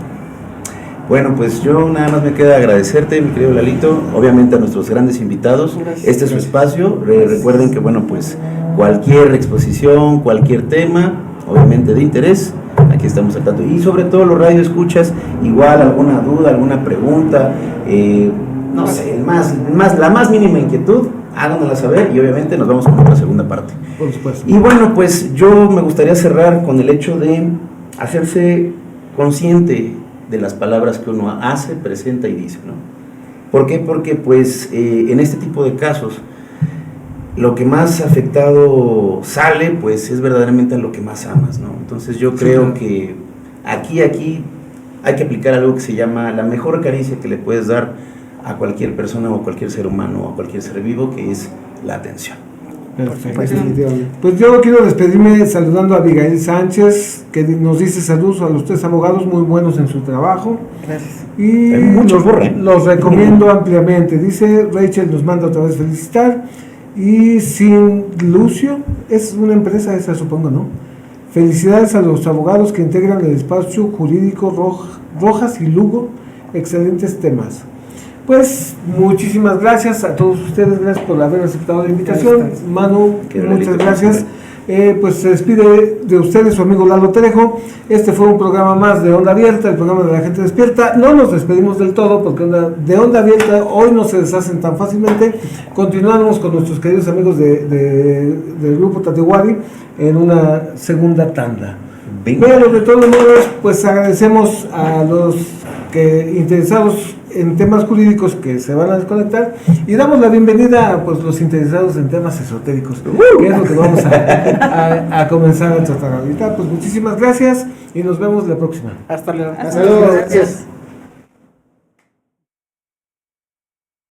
Bueno, pues yo nada más me queda agradecerte, mi querido Lalito, obviamente a nuestros grandes invitados. Gracias. Este es su espacio. Recuerden que, bueno, pues cualquier exposición, cualquier tema, obviamente de interés, aquí estamos al tanto. Y sobre todo los radioescuchas, igual alguna duda, alguna pregunta, no sé, la más mínima inquietud, háganosla saber y obviamente nos vamos con otra segunda parte. Por supuesto. Y bueno, pues yo me gustaría cerrar con el hecho de hacerse consciente de las palabras que uno hace, presenta y dice, ¿no? ¿Por qué? Porque pues en este tipo de casos lo que más afectado sale pues es verdaderamente a lo que más amas, ¿no? Entonces yo creo que aquí hay que aplicar algo que se llama la mejor caricia que le puedes dar a cualquier persona o a cualquier ser humano o a cualquier ser vivo, que es la atención. Perfecto. Definitivamente. Pues yo quiero despedirme saludando a Abigail Sánchez, que nos dice saludos a los 3 abogados muy buenos en su trabajo. Gracias. Y Hay muchos borre. los recomiendo ampliamente. Dice Rachel, nos manda otra vez felicitar. Y Sin Lucio, es una empresa esa, supongo, ¿no? Felicidades a los abogados que integran el espacio jurídico Rojas y Lugo. Excelentes temas. Pues muchísimas gracias a todos ustedes, gracias por haber aceptado la invitación. Gracias. Manu, Qué muchas bonito. gracias. Pues se despide de ustedes su amigo Lalo Trejo. Este fue un programa más de Onda Abierta, el programa de la gente despierta. No nos despedimos del todo porque de Onda Abierta hoy no se deshacen tan fácilmente. Continuamos con nuestros queridos amigos del grupo Tatewari en una segunda tanda. Venga. Pero de todos modos, pues agradecemos a los interesados en temas jurídicos que se van a desconectar y damos la bienvenida a pues, los interesados en temas esotéricos, que es lo que vamos a comenzar a tratar ahorita. Pues muchísimas gracias y nos vemos la próxima. Hasta luego. Hasta luego, gracias.